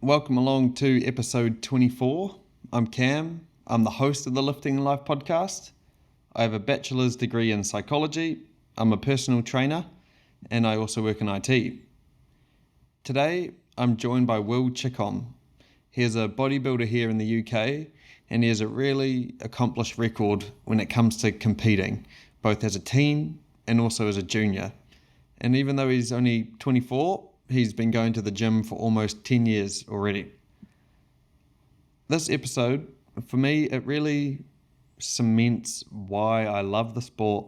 Welcome along to episode 24. I'm Cam. I'm the host of the Lifting in Life podcast. I have a bachelor's degree in psychology. I'm a personal trainer, and I also work in IT. Today, I'm joined by Will Chicomb. He is a bodybuilder here in the UK, and he has a really accomplished record when it comes to competing, both as a teen and also as a junior. And even though he's only 24, he's been going to the gym for almost 10 years already. This episode, for me, it really cements why I love the sport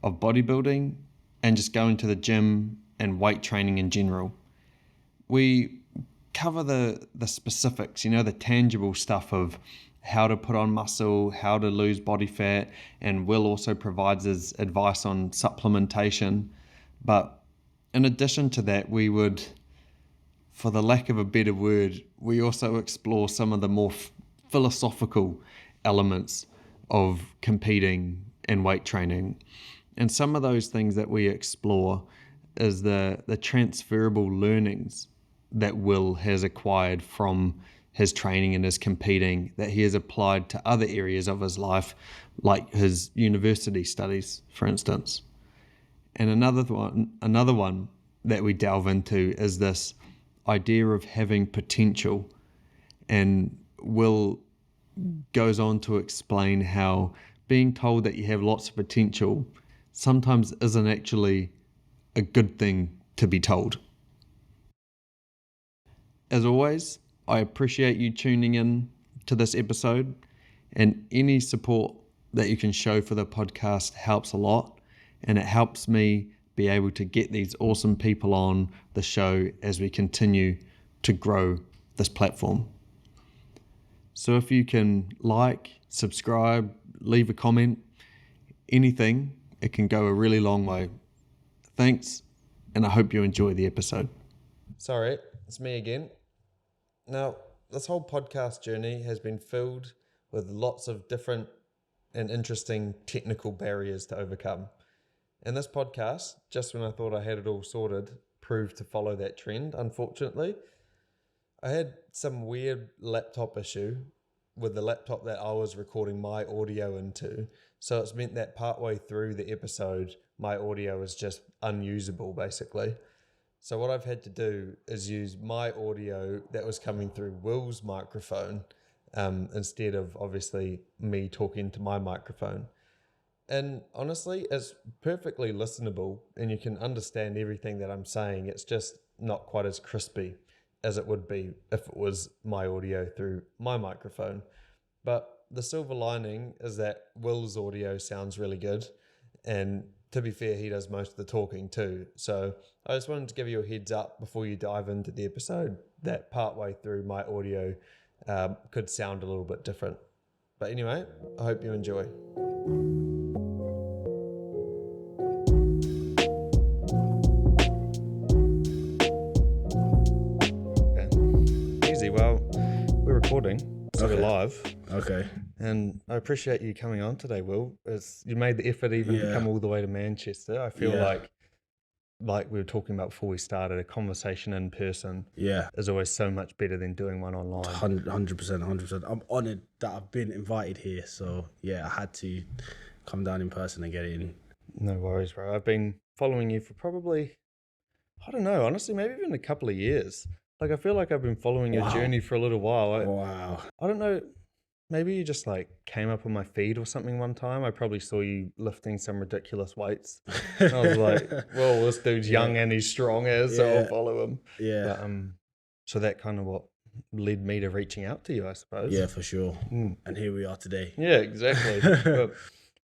of bodybuilding and just going to the gym and weight training in general. We cover the specifics, the tangible stuff of how to put on muscle, how to lose body fat, and Will also provides his advice on supplementation. But in addition to that, we would, for the lack of a better word, we also explore some of the more philosophical elements of competing and weight training. And some of those things that we explore is the transferable learnings that Will has acquired from his training and his competing that he has applied to other areas of his life, like his university studies, for instance. And another one that we delve into is this idea of having potential. And Will goes on to explain how being told that you have lots of potential sometimes isn't actually a good thing to be told. As always, I appreciate you tuning in to this episode, and any support that you can show for the podcast helps a lot. And it helps me be able to get these awesome people on the show as we continue to grow this platform. So if you can like, subscribe, leave a comment, anything, it can go a really long way. Thanks, and I hope you enjoy the episode. Sorry, it's me again. Now, this whole podcast journey has been filled with lots of different and interesting technical barriers to overcome. And this podcast, just when I thought I had it all sorted, proved to follow that trend, unfortunately. I had some weird laptop issue with the laptop that I was recording my audio into. So it's meant that partway through the episode, my audio is just unusable, basically. So what I've had to do is use my audio that was coming through Will's microphone instead of obviously me talking to my microphone. And honestly, it's perfectly listenable and you can understand everything that I'm saying. It's just not quite as crispy as it would be if it was my audio through my microphone. But the silver lining is that Will's audio sounds really good. And to be fair, he does most of the talking too. So I just wanted to give you a heads up before you dive into the episode that partway through my audio could sound a little bit different. But anyway, I hope you enjoy. Well, we're recording, so We're live. Okay. And I appreciate you coming on today, Will. You made the effort even to come all the way to Manchester. I feel like we were talking about before we started, a conversation in person is always so much better than doing one online. 100%. I'm honoured that I've been invited here. So, I had to come down in person and get it in. No worries, bro. I've been following you for probably, I don't know, honestly, maybe even a couple of years. Like, I feel like I've been following your journey for a little while. I don't know, maybe you just came up on my feed or something one time. I probably saw you lifting some ridiculous weights. And I was like, well, this dude's young and he's strong so I'll follow him. Yeah. But, so that kind of what led me to reaching out to you, I suppose. Yeah, for sure. And here we are today. Yeah, exactly. But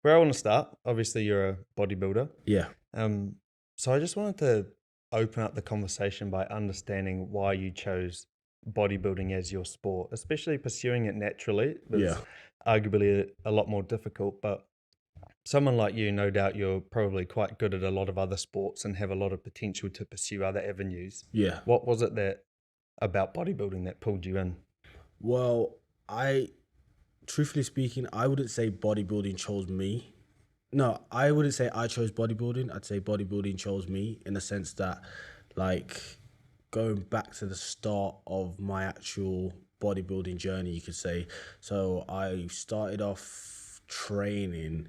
where I want to start, obviously you're a bodybuilder. Yeah. So I just wanted to open up the conversation by understanding why you chose bodybuilding as your sport, especially pursuing it naturally. It's arguably a lot more difficult, but someone like you, no doubt you're probably quite good at a lot of other sports and have a lot of potential to pursue other avenues. Yeah. What was it about bodybuilding that pulled you in? Well, truthfully speaking, I wouldn't say bodybuilding chose me. No, I wouldn't say I chose bodybuilding. I'd say bodybuilding chose me in the sense that, going back to the start of my actual bodybuilding journey, you could say. So I started off training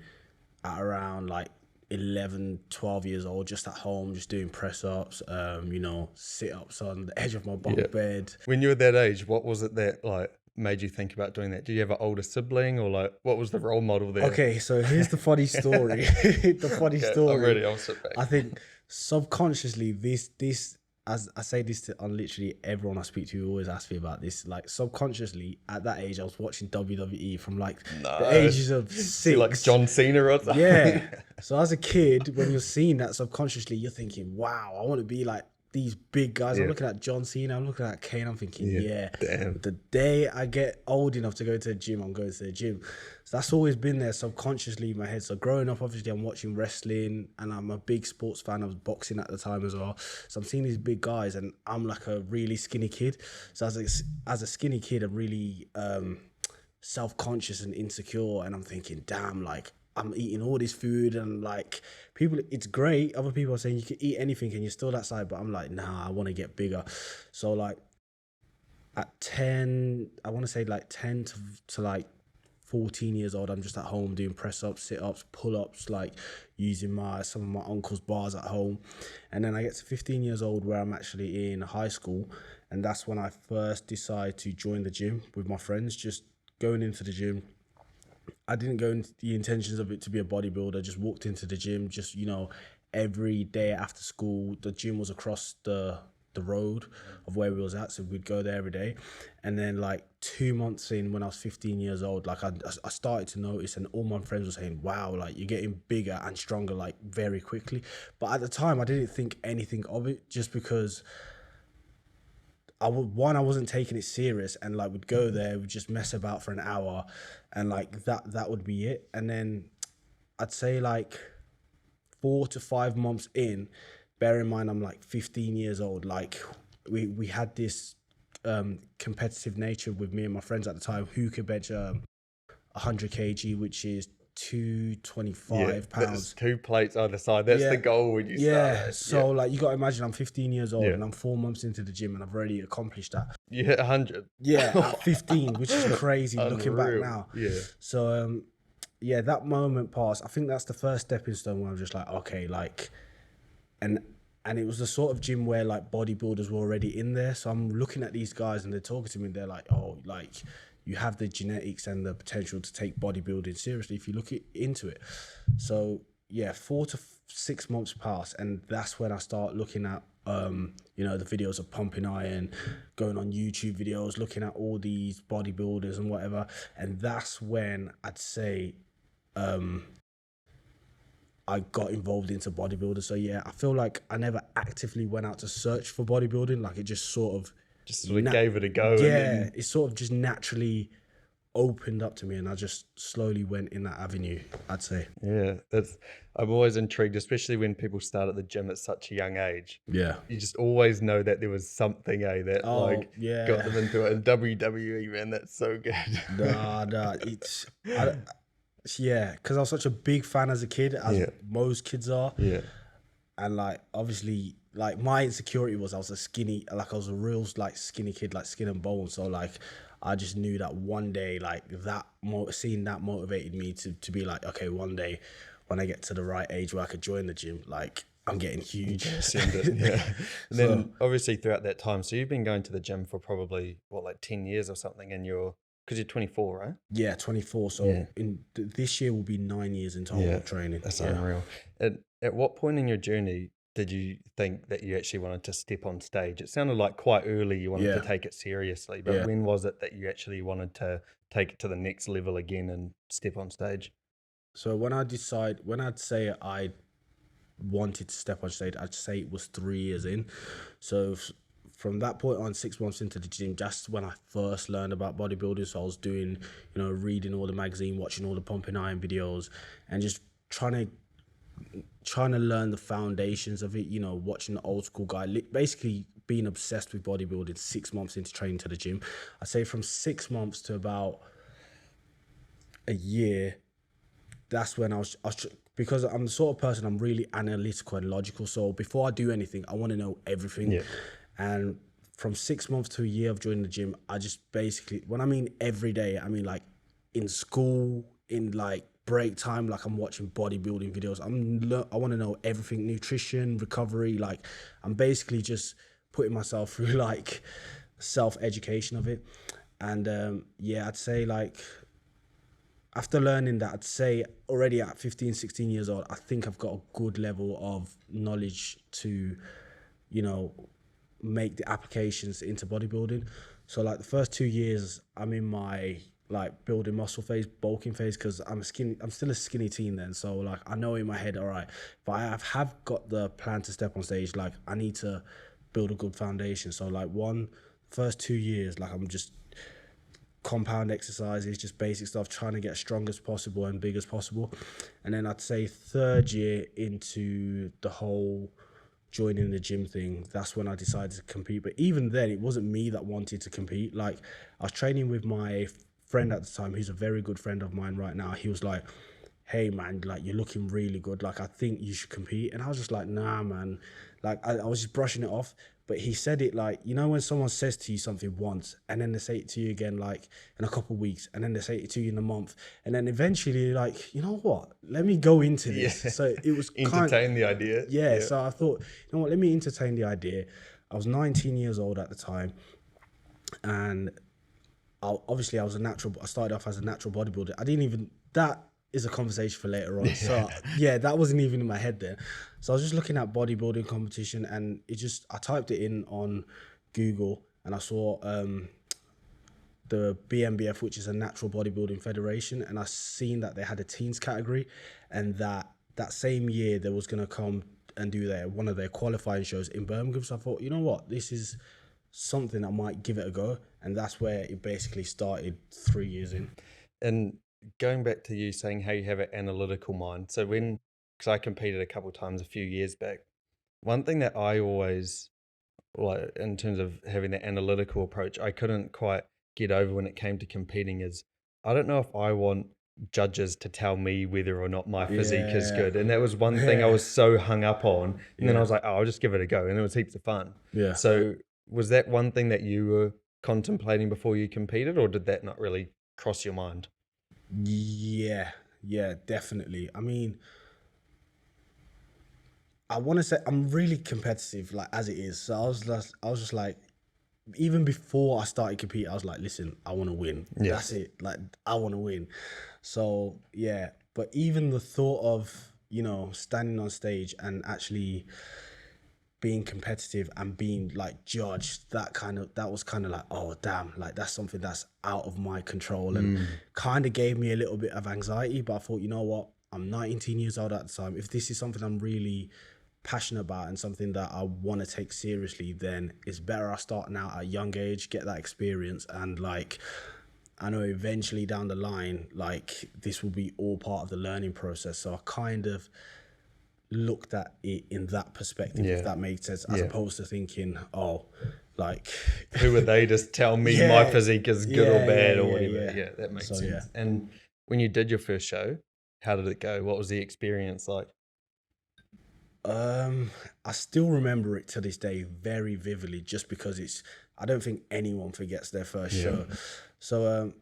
at around like 11, 12 years old, just at home, just doing press ups, sit ups on the edge of my bunk bed. When you were that age, what was it that like made you think about doing that? Do you have an older sibling, or like what was the role model there? Okay, so here's the funny story. The funny story. I'm ready. I'll sit back. I think subconsciously, this as I say this to on literally everyone I speak to, who always asks me about this. Like subconsciously, at that age, I was watching WWE from like the ages of 6. Like John Cena or something. Yeah. So as a kid, when you're seeing that subconsciously, you're thinking, "Wow, I want to be like these big guys." I'm looking at John Cena, I'm looking at Kane, I'm thinking, damn. the day I get old enough to go to the gym, I'm going to the gym. So that's always been there subconsciously in my head. So growing up, obviously, I'm watching wrestling, and I'm a big sports fan. I was boxing at the time as well. So I'm seeing these big guys, and I'm like a really skinny kid. So as a skinny kid, I'm really self-conscious and insecure, and I'm thinking, damn, like, I'm eating all this food, and like people, it's great. Other people are saying you can eat anything and you're still that size, but I'm like, nah, I want to get bigger. So like at 10, I want to say like 10 to like 14 years old, I'm just at home doing press ups, sit ups, pull ups, like using some of my uncle's bars at home. And then I get to 15 years old where I'm actually in high school, and that's when I first decide to join the gym with my friends. Just going into the gym, I didn't go into the intentions of it to be a bodybuilder. Just walked into the gym, just, every day after school. The gym was across the road of where we was at, so we'd go there every day. And then like 2 months in, when I was 15 years old, like I started to notice, and all my friends were saying, wow, like you're getting bigger and stronger like very quickly. But at the time I didn't think anything of it, just because I wasn't taking it serious, and like would go there, would just mess about for an hour, and like that would be it. And then I'd say like 4 to 5 months in, bear in mind I'm like 15 years old, like we had this competitive nature with me and my friends at the time, who could bench 100 kg, which is 225 pounds. 2 plates either side. That's the goal when you start. So like you got to imagine I'm 15 years old and I'm 4 months into the gym, and I've already accomplished that. You hit 100. Yeah, at 15, which is crazy looking back now. Yeah. So that moment passed. I think that's the first stepping stone where I'm just like, okay, like, and it was the sort of gym where like bodybuilders were already in there. So I'm looking at these guys and they're talking to me, and they're like, oh, like, you have the genetics and the potential to take bodybuilding seriously if you look into it. So 4 to 6 months pass, and that's when I start looking at the videos of pumping iron, going on YouTube videos, looking at all these bodybuilders and whatever. And that's when I'd say I got involved into bodybuilding. So I feel like I never actively went out to search for bodybuilding. Like it just sort of gave it a go. Yeah, it sort of just naturally opened up to me, and I just slowly went in that avenue, I'd say. Yeah, I'm always intrigued, especially when people start at the gym at such a young age. Yeah. You just always know that there was something, that got them into it. And WWE, man, that's so good. Nah, it's... because I was such a big fan as a kid, as most kids are. Yeah. And like, obviously, like my insecurity was I was a real like skinny kid, like skin and bone. So like, I just knew that one day, like seeing that motivated me to be like, okay, one day when I get to the right age where I could join the gym, like I'm getting huge. And then obviously throughout that time, so you've been going to the gym for probably like 10 years or something, and because you're 24, right? Yeah, 24. So this year will be 9 years in total training. That's unreal. And at what point in your journey did you think that you actually wanted to step on stage? It sounded like quite early you wanted to take it seriously, but when was it that you actually wanted to take it to the next level again and step on stage? So when I'd say I wanted to step on stage, I'd say it was 3 years in. So from that point on, 6 months into the gym, just when I first learned about bodybuilding. So I was doing, reading all the magazine, watching all the pumping iron videos, and just trying to learn the foundations of it, watching the old school guy, basically being obsessed with bodybuilding 6 months into training to the gym. I'd say from 6 months to about a year, that's when I was because I'm the sort of person, I'm really analytical and logical. So before I do anything, I want to know everything. Yeah. And from 6 months to a year of joining the gym, I just basically, when I mean every day, I mean like in school, in like break time, like I'm watching bodybuilding videos. I want to know everything, nutrition, recovery. Like I'm basically just putting myself through like self-education of it. And yeah, I'd say like after learning that, I'd say already at 15, 16 years old, I think I've got a good level of knowledge to, you know, make the applications into bodybuilding. So like the first 2 years, I'm in my like building muscle phase, bulking phase, because I'm still a skinny teen then. So like I know in my head, all right, if I have got the plan to step on stage, like I need to build a good foundation. So like first 2 years, like I'm just compound exercises, just basic stuff, trying to get as strong as possible and big as possible. And then I'd say third year into the whole joining the gym thing, that's when I decided to compete. But even then, it wasn't me that wanted to compete. Like I was training with my friend at the time, who's a very good friend of mine right now. He was like, hey man, like you're looking really good, like I think you should compete. And I was just like, nah man, like I was just brushing it off. But he said it like, you know when someone says to you something once and then they say it to you again like in a couple of weeks, and then they say it to you in a month, and then eventually you're like, you know what, let me go into this. So it was entertain the idea. Yeah, so I thought, you know what, let me entertain the idea. I was 19 years old at the time, and obviously I started off as a natural bodybuilder. That is a conversation for later on. Yeah. So yeah, that wasn't even in my head then. So I was just looking at bodybuilding competition, and I typed it in on Google, and I saw the BMBF, which is a natural bodybuilding federation, and I seen that they had a teens category, and that same year they was gonna come and do one of their qualifying shows in Birmingham. So I thought, you know what, this is something I might give it a go, and that's where it basically started 3 years in. And going back to you saying how you have an analytical mind. So because I competed a couple of times a few years back, one thing that I always, like in terms of having the analytical approach, I couldn't quite get over when it came to competing is, I don't know if I want judges to tell me whether or not my physique is good. And that was one thing I was so hung up on. And then I was like, oh, I'll just give it a go. And it was heaps of fun. Yeah. So was that one thing that you were contemplating before you competed, or did that not really cross your mind? Yeah, definitely. I mean, I want to say I'm really competitive, like as it is. So I was just like, even before I started competing, I was like, listen, I want to win. Yeah. That's it. Like I want to win. So yeah, but even the thought of, you know, standing on stage and actually being competitive and being like judged, that was kind of like, oh damn, like that's something that's out of my control, and kind of gave me a little bit of anxiety. But I thought, you know what, I'm 19 years old at the time. If this is something I'm really passionate about and something that I want to take seriously, then it's better I start now at a young age, get that experience, and like I know eventually down the line, like this will be all part of the learning process. So I kind of looked at it in that perspective, if that makes sense, as opposed to thinking, oh, like who would they just tell me my physique is good or bad or whatever. Yeah, that makes sense. Yeah. And when you did your first show, how did it go? What was the experience like? I still remember it to this day very vividly, just because I don't think anyone forgets their first show. So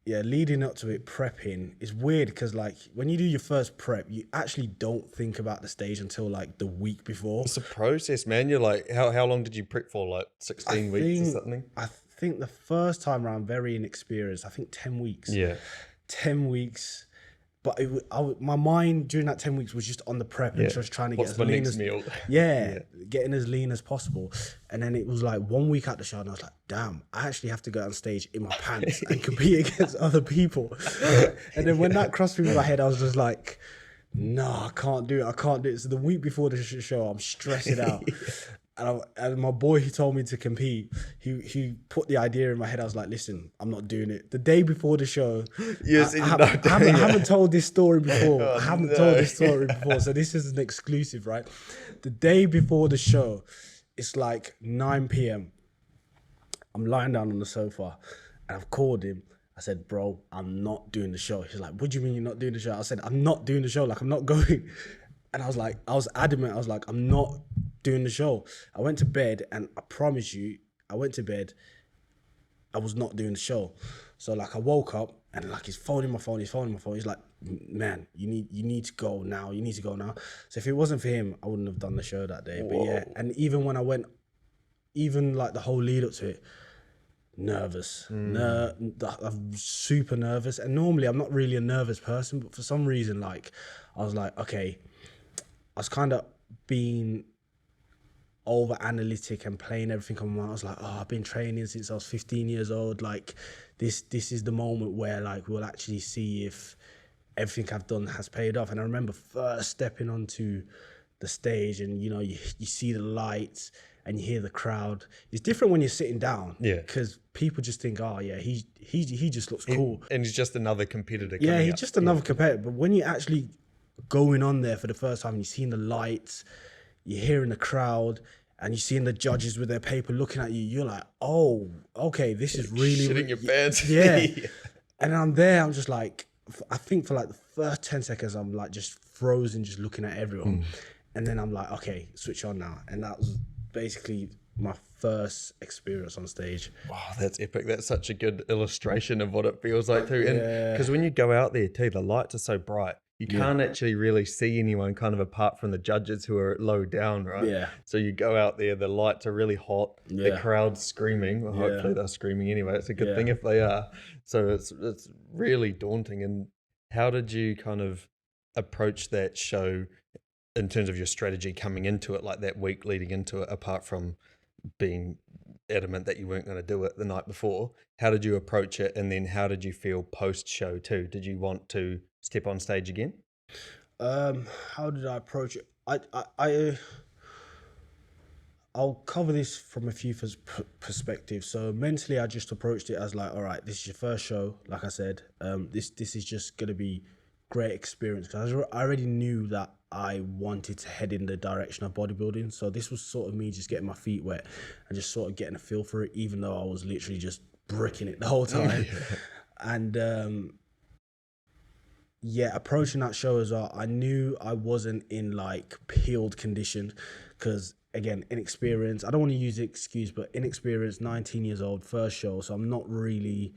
leading up to it, prepping is weird because like when you do your first prep, you actually don't think about the stage until like the week before. It's a process, man. You're like, how long did you prep for? Like 16 weeks or something? I think the first time around, very inexperienced. I think 10 weeks. Yeah. 10 weeks. But my mind during that 10 weeks was just on the prep and just trying to get as lean as meal. Getting as lean as possible. And then it was like 1 week at the show, and I was like, damn, I actually have to go on stage in my pants and compete against other people. And then when that crossed through my head, I was just like, no, I can't do it. So the week before the show, I'm stressing out. And my boy, he told me to compete. He put the idea in my head. I was like, listen, I'm not doing it. The day before the show, I haven't told this story before. I haven't told this story before. So this is an exclusive, right? The day before the show, it's like 9 p.m. I'm lying down on the sofa, and I've called him. I said, bro, I'm not doing the show. He's like, what do you mean you're not doing the show? I said, I'm not doing the show. Like, I'm not going. And I was adamant. I was like, I'm not doing the show. I went to bed, and I promise you, I went to bed, I was not doing the show. So like I woke up and like he's phoning my phone. He's like, man, you need to go now. You need to go now. So if it wasn't for him, I wouldn't have done the show that day. But yeah, and even when I went, even like the whole lead up to it, nervous. I'm super nervous. And normally I'm not really a nervous person, but for some reason, like I was like, okay, I was kind of being over analytic and playing everything on my mind. I was like, oh, I've been training since I was 15 years old. Like this is the moment where like we'll actually see if everything I've done has paid off. And I remember first stepping onto the stage, and you see the lights and you hear the crowd. It's different when you're sitting down, because people just think, oh yeah, he just looks cool, and he's just another competitor. Yeah, he's just another competitor. But when you're actually going on there for the first time, and you're seeing the lights, you're hearing the crowd, and you're seeing the judges with their paper looking at you, you're like, oh, okay, this is really... Shitting your pants. Yeah. And I'm there, I'm just like, I think for like the first 10 seconds, I'm like just frozen, just looking at everyone. And then I'm like, okay, switch on now. And that was basically my first experience on stage. Wow, that's epic. That's such a good illustration of what it feels like too. And because when you go out there too, the lights are so bright. You can't actually really see anyone kind of apart from the judges who are low down, right? Yeah. So you go out there, the lights are really hot, the crowd's screaming. Well, hopefully they're screaming anyway. It's a good thing if they are. So it's really daunting. And how did you kind of approach that show in terms of your strategy coming into it, like that week leading into it, apart from being adamant that you weren't going to do it the night before? How did you approach it? And then how did you feel post-show too? Did you want to step on stage again? How did I approach it? I'll cover this from a few perspectives. So mentally, I just approached it as like, all right, this is your first show. Like I said, this is just going to be great experience, because I already knew that I wanted to head in the direction of bodybuilding. So this was sort of me just getting my feet wet and just sort of getting a feel for it, even though I was literally just bricking it the whole time. And approaching that show as well, I knew I wasn't in like peeled condition, because again, inexperience. I don't want to use the excuse, but inexperienced, 19 years old, first show. So I'm not really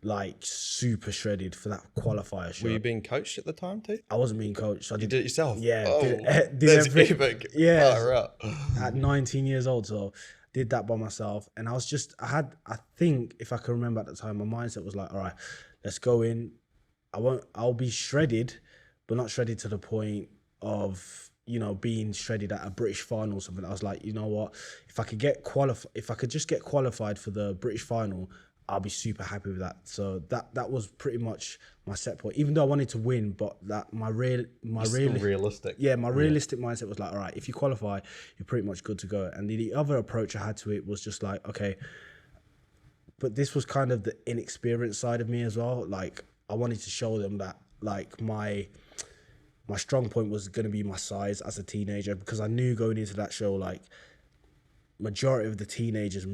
like super shredded for that qualifier show. Were you being coached at the time too? I wasn't being coached. So you did it yourself? Yeah. Oh, did that's everything. epic. Yeah. Far up. At 19 years old. So did that by myself. And I think if I can remember at the time, my mindset was like, all right, let's go in. I'll be shredded, but not shredded to the point of, being shredded at a British final or something. I was like, you know what? If I could just get qualified for the British final, I'll be super happy with that. So that was pretty much my set point. Even though I wanted to win, but that my realistic. Yeah, my realistic mindset was like, all right, if you qualify, you're pretty much good to go. And the other approach I had to it was just like, okay, but this was kind of the inexperienced side of me as well. Like I wanted to show them that like my strong point was going to be my size as a teenager, because I knew going into that show, like majority of the teenagers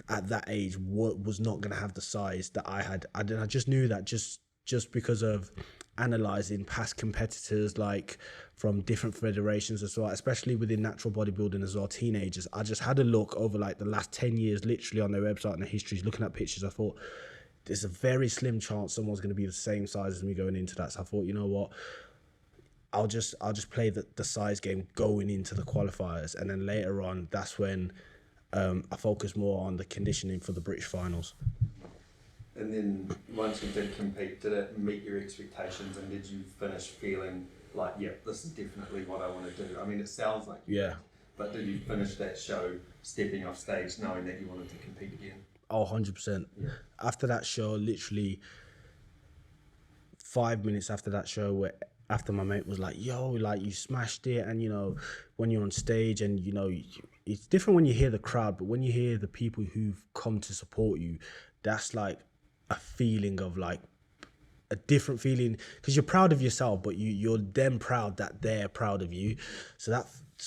at that age was not going to have the size that I had. I just knew that just because of analysing past competitors, like from different federations as well, especially within natural bodybuilding as well, teenagers. I just had a look over like the last 10 years, literally on their website and their histories, looking at pictures. I thought, there's a very slim chance someone's going to be the same size as me going into that. So I thought, you know what? I'll just play the size game going into the qualifiers, and then later on, that's when I focus more on the conditioning for the British finals. And then once you did compete, did it meet your expectations, and did you finish feeling like, yeah, this is definitely what I want to do? I mean, it sounds like you did, but did you finish that show stepping off stage knowing that you wanted to compete again? Oh, 100%. Yeah. After that show, literally 5 minutes after that show, after my mate was like, yo, like you smashed it. And, when you're on stage and, it's different when you hear the crowd, but when you hear the people who've come to support you, that's like a feeling of like a different feeling, because you're proud of yourself, but you're then proud that they're proud of you. So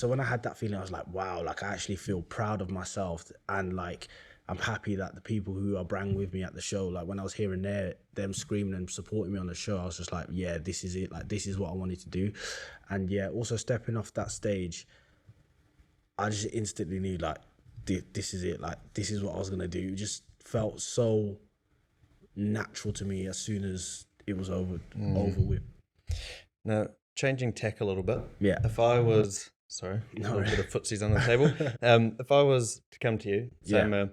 when I had that feeling, I was like, wow, like I actually feel proud of myself, and like I'm happy that the people who are brang with me at the show, like when I was hearing them screaming and supporting me on the show, I was just like, yeah, this is it. Like, this is what I wanted to do. And yeah, also stepping off that stage, I just instantly knew like this is it. Like this is what I was gonna do. It just felt so natural to me as soon as it was over with. Now, changing tack a little bit. Yeah. If I was, sorry, a No. little bit of footsies on the table. If I was to come to you, say I'm a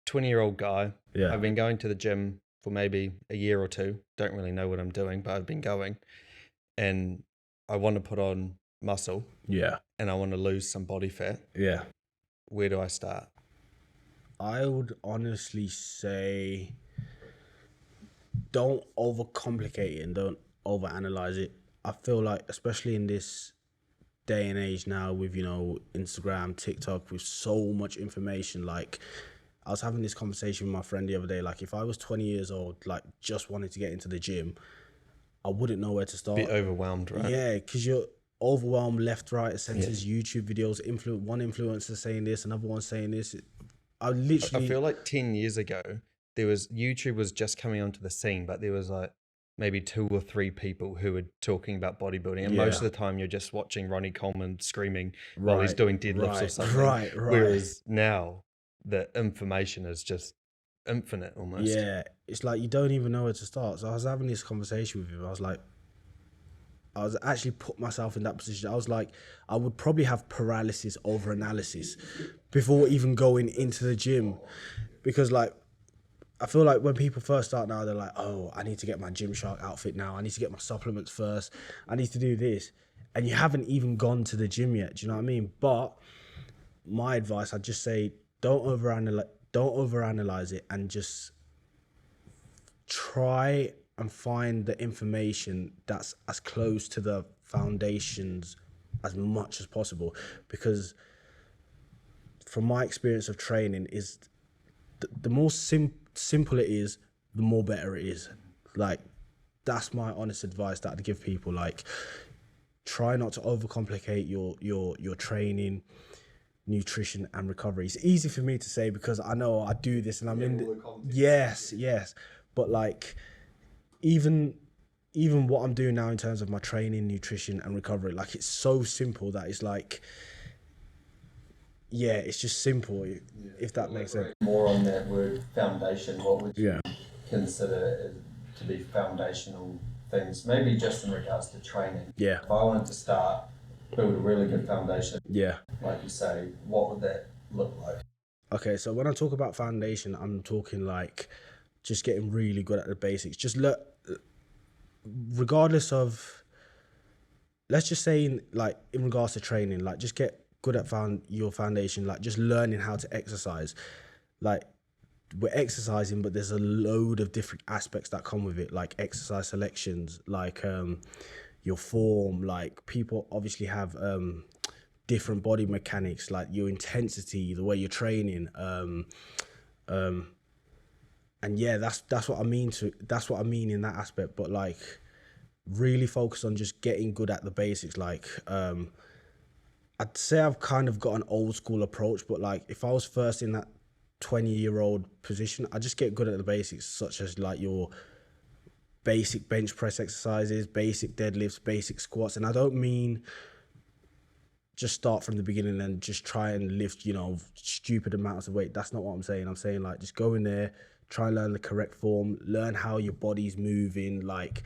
20-year-old guy. Yeah. I've been going to the gym for maybe a year or two. Don't really know what I'm doing, but I've been going. And I want to put on muscle. Yeah. And I want to lose some body fat. Yeah. Where do I start? I would honestly say don't overcomplicate it and don't overanalyze it. I feel like, especially in this day and age now with, you know, Instagram, TikTok, with so much information, like I was having this conversation with my friend the other day, like if I was 20 years old, like just wanted to get into the gym, I wouldn't know where to start. Be overwhelmed, right? Yeah, because you're overwhelmed left, right, centers, YouTube videos, one influencer saying this, another one saying this. I feel like 10 years ago, YouTube was just coming onto the scene, but there was like maybe 2 or 3 people who were talking about bodybuilding. And most of the time you're just watching Ronnie Coleman screaming while he's doing deadlifts or something. Right. Whereas now the information is just infinite almost. Yeah, it's like you don't even know where to start. So I was having this conversation with him. I was actually put myself in that position. I was like, I would probably have paralysis over analysis before even going into the gym. Because like, I feel like when people first start now, they're like, oh, I need to get my Gymshark outfit now. I need to get my supplements first. I need to do this. And you haven't even gone to the gym yet. Do you know what I mean? But my advice, I'd just say, don't overanalyze it and just try and find the information that's as close to the foundations as much as possible. Because from my experience of training is the more simple it is, the more better it is. Like, that's my honest advice that I'd give people. Like, try not to overcomplicate your training, nutrition and recovery. It's easy for me to say because I know I do this and I'm in yes, but like even what I'm doing now in terms of my training, nutrition and recovery, like it's so simple that it's like, yeah, it's just simple, if that makes sense. More on that word foundation, what would you Yeah. consider to be foundational things, maybe just in regards to training? Yeah. If I wanted to build a really good foundation, Yeah. like you say, what would that look like? Okay, so when I talk about foundation, I'm talking like just getting really good at the basics. Just regardless of, let's just say in regards to training, like just get good at your foundation, like just learning how to exercise. Like we're exercising, but there's a load of different aspects that come with it, like exercise selections, like your form, like people obviously have different body mechanics, like your intensity, the way you're training, and yeah, that's what I mean in that aspect. But like really focus on just getting good at the basics. Like I'd say I've kind of got an old school approach, but like if I was first in that 20-year-old position, I just get good at the basics, such as like your basic bench press exercises, basic deadlifts, basic squats. And I don't mean just start from the beginning and just try and lift, you know, stupid amounts of weight. That's not what I'm saying. I'm saying like just go in there, try and learn the correct form, learn how your body's moving, like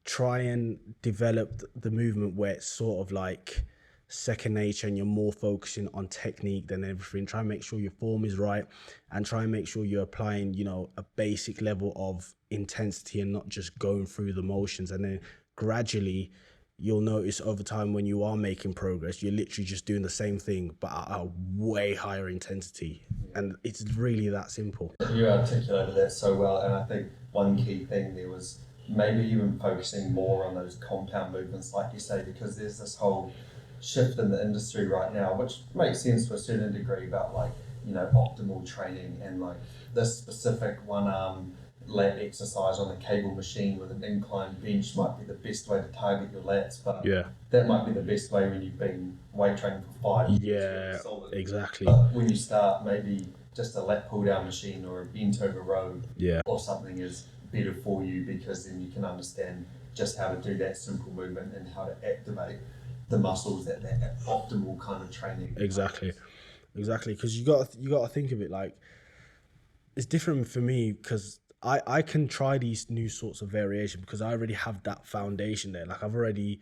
try and develop the movement where it's sort of like second nature and you're more focusing on technique than everything. Try and make sure your form is right and try and make sure you're applying, you know, a basic level of intensity and not just going through the motions. And then gradually you'll notice over time when you are making progress, you're literally just doing the same thing but at a way higher intensity. And it's really that simple. You articulated that so well, and I think one key thing there was maybe even focusing more on those compound movements, like you say, because there's this whole shift in the industry right now, which makes sense to a certain degree about like, you know, optimal training and like this specific one arm lat exercise on a cable machine with an inclined bench might be the best way to target your lats, but Yeah. that might be the best way when you've been weight training for 5 years. Yeah, solid. exactly. But when you start, maybe just a lat pull down machine or a bent over row or something is better for you, because then you can understand just how to do that simple movement and how to activate the muscles at that optimal kind of training. Exactly, because you got to think of it like it's different for me because I can try these new sorts of variation because I already have that foundation there. Like I've already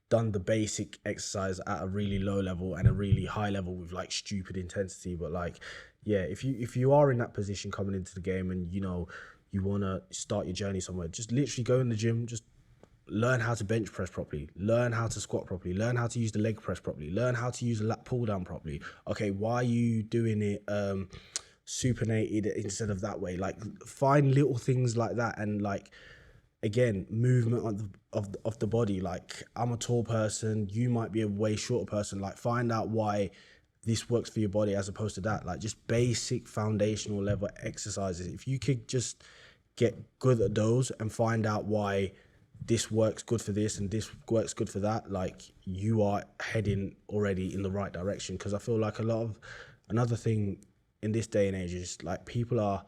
done the basic exercise at a really low level and a really high level with like stupid intensity. But like, yeah, if you are in that position coming into the game and you know you want to start your journey somewhere, just literally go in the gym, just learn how to bench press properly, learn how to squat properly, learn how to use the leg press properly, learn how to use a lat pull down properly. Okay, why are you doing it supinated instead of that way? Like find little things like that. And like again, movement of the body. Like I'm a tall person, you might be a way shorter person. Like find out why this works for your body as opposed to that. Like just basic foundational level exercises. If you could just get good at those and find out why this works good for this and this works good for that, like you are heading already in the right direction. Because I feel like another thing in this day and age is like people are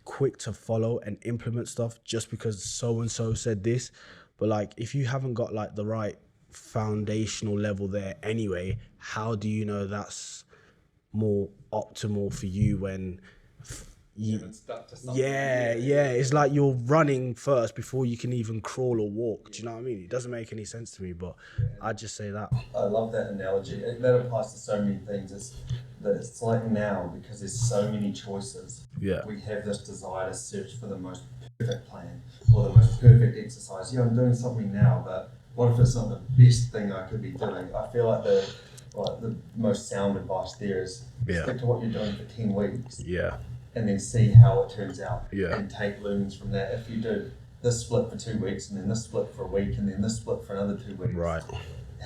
quick to follow and implement stuff just because so and so said this, but like if you haven't got like the right foundational level there anyway, how do you know that's more optimal for you when it's like you're running first before you can even crawl or walk. Do you know what I mean? It doesn't make any sense to me, but I'd just say that. I love that analogy. That applies to so many things. It's like now, because there's so many choices, we have this desire to search for the most perfect plan or the most perfect exercise. Yeah, I'm doing something now, but what if it's not the best thing I could be doing? I feel like the most sound advice there is stick to what you're doing for 10 weeks. And then see how it turns out and take learnings from that. If you do this split for 2 weeks and then this split for a week and then this split for another 2 weeks, right?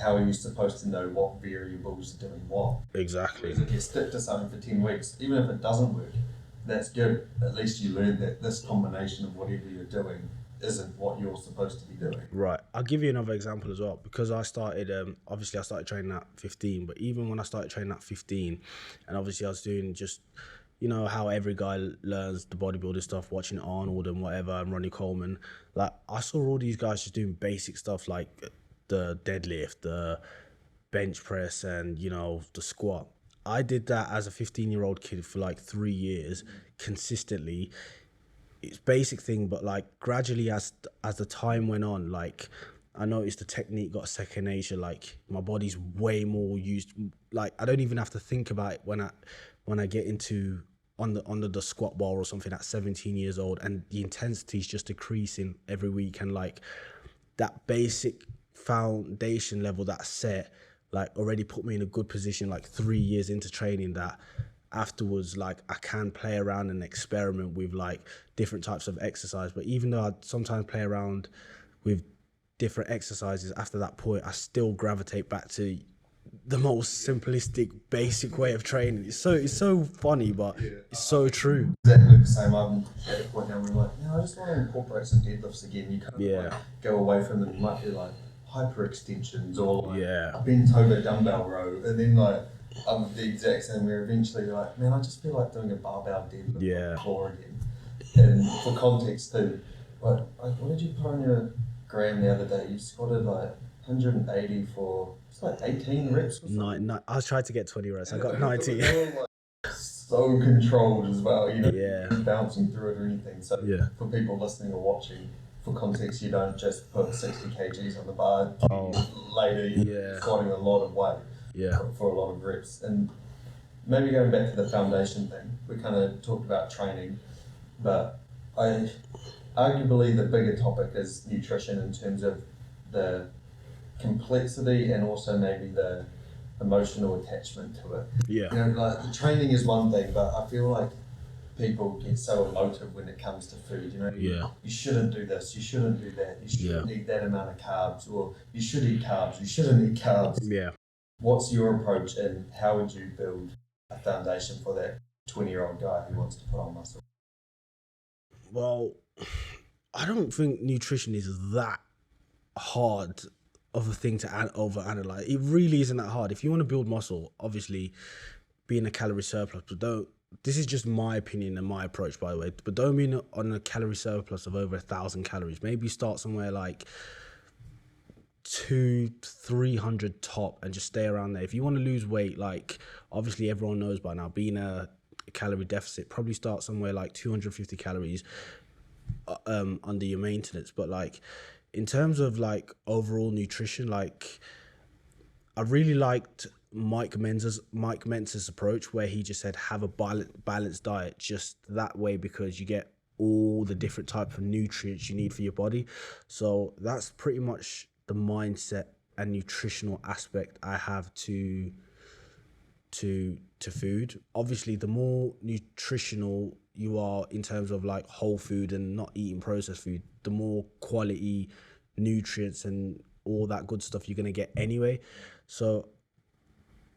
How are you supposed to know what variables are doing what? Exactly. Because if you stick to something for 10 weeks, even if it doesn't work, that's good. At least you learned that this combination of whatever you're doing isn't what you're supposed to be doing. Right. I'll give you another example as well, because I started, obviously I started training at 15, but even when I started training at 15, and obviously I was doing just, you know, how every guy learns the bodybuilding stuff, watching Arnold and whatever, and Ronnie Coleman. Like, I saw all these guys just doing basic stuff like the deadlift, the bench press, and, you know, the squat. I did that as a 15-year-old kid for like 3 years consistently. It's basic thing, but like gradually as the time went on, like I noticed the technique got second nature. Like my body's way more used. Like I don't even have to think about it when I get into under the squat bar or something at 17 years old, and the intensity is just decreasing every week. And like that basic foundation level that's set, like already put me in a good position. Like 3 years into training, that afterwards, like I can play around and experiment with like different types of exercise. But even though I sometimes play around with different exercises, after that point I still gravitate back to the most simplistic basic way of training. It's so funny, but it's so true. Exactly the same. I'm at a point now where I'm like, I just want to incorporate some deadlifts again. You kind of like go away from them. It might be like hyper extensions or like a bent over dumbbell row, and then like I'm the exact same where eventually you're like, man, I just feel like doing a barbell deadlift on the floor again. And for context too, like what did you put on your gram the other day? You squatted like 180 for it's like 18 reps or something. I was trying to get 20 reps. I got 90. So controlled as well, you know, bouncing through it or anything. So for people listening or watching, for context, you don't just put 60 kgs on the bar. Later, you're squatting a lot of weight for a lot of reps. And maybe going back to the foundation thing, we kind of talked about training, but arguably the bigger topic is nutrition in terms of the complexity and also maybe the emotional attachment to it. You know, like the training is one thing, but I feel like people get so emotive when it comes to food. You know, you shouldn't do this, you shouldn't do that, you shouldn't eat that amount of carbs, or you should eat carbs, you shouldn't eat carbs. What's your approach, and how would you build a foundation for that 20-year-old guy who wants to put on muscle? Well, I don't think nutrition is that hard of a thing to overanalyze. It really isn't that hard. If you want to build muscle, obviously be in a calorie surplus, but this is just my opinion and my approach, by the way, but don't be on a calorie surplus of over 1,000 calories. Maybe start somewhere like 300 top and just stay around there. If you want to lose weight, like obviously everyone knows by now, being a calorie deficit, probably start somewhere like 250 calories under your maintenance. But like in terms of like overall nutrition, like I really liked Mike Mentz's approach, where he just said have a balanced diet just that way, because you get all the different types of nutrients you need for your body. So that's pretty much the mindset and nutritional aspect I have to food. Obviously, the more nutritional you are in terms of like whole food and not eating processed food, the more quality nutrients and all that good stuff you're going to get anyway. So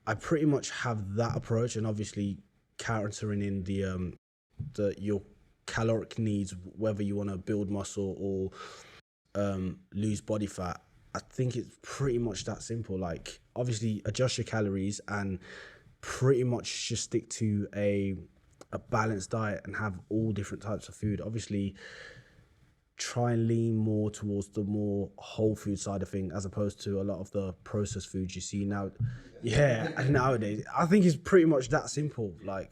I pretty much have that approach, and obviously countering in the your caloric needs, whether you want to build muscle or lose body fat. I think it's pretty much that simple. Like obviously adjust your calories and pretty much just stick to a balanced diet and have all different types of food. Obviously try and lean more towards the more whole food side of things, as opposed to a lot of the processed foods you see now. Yeah, nowadays. I think it's pretty much that simple. Like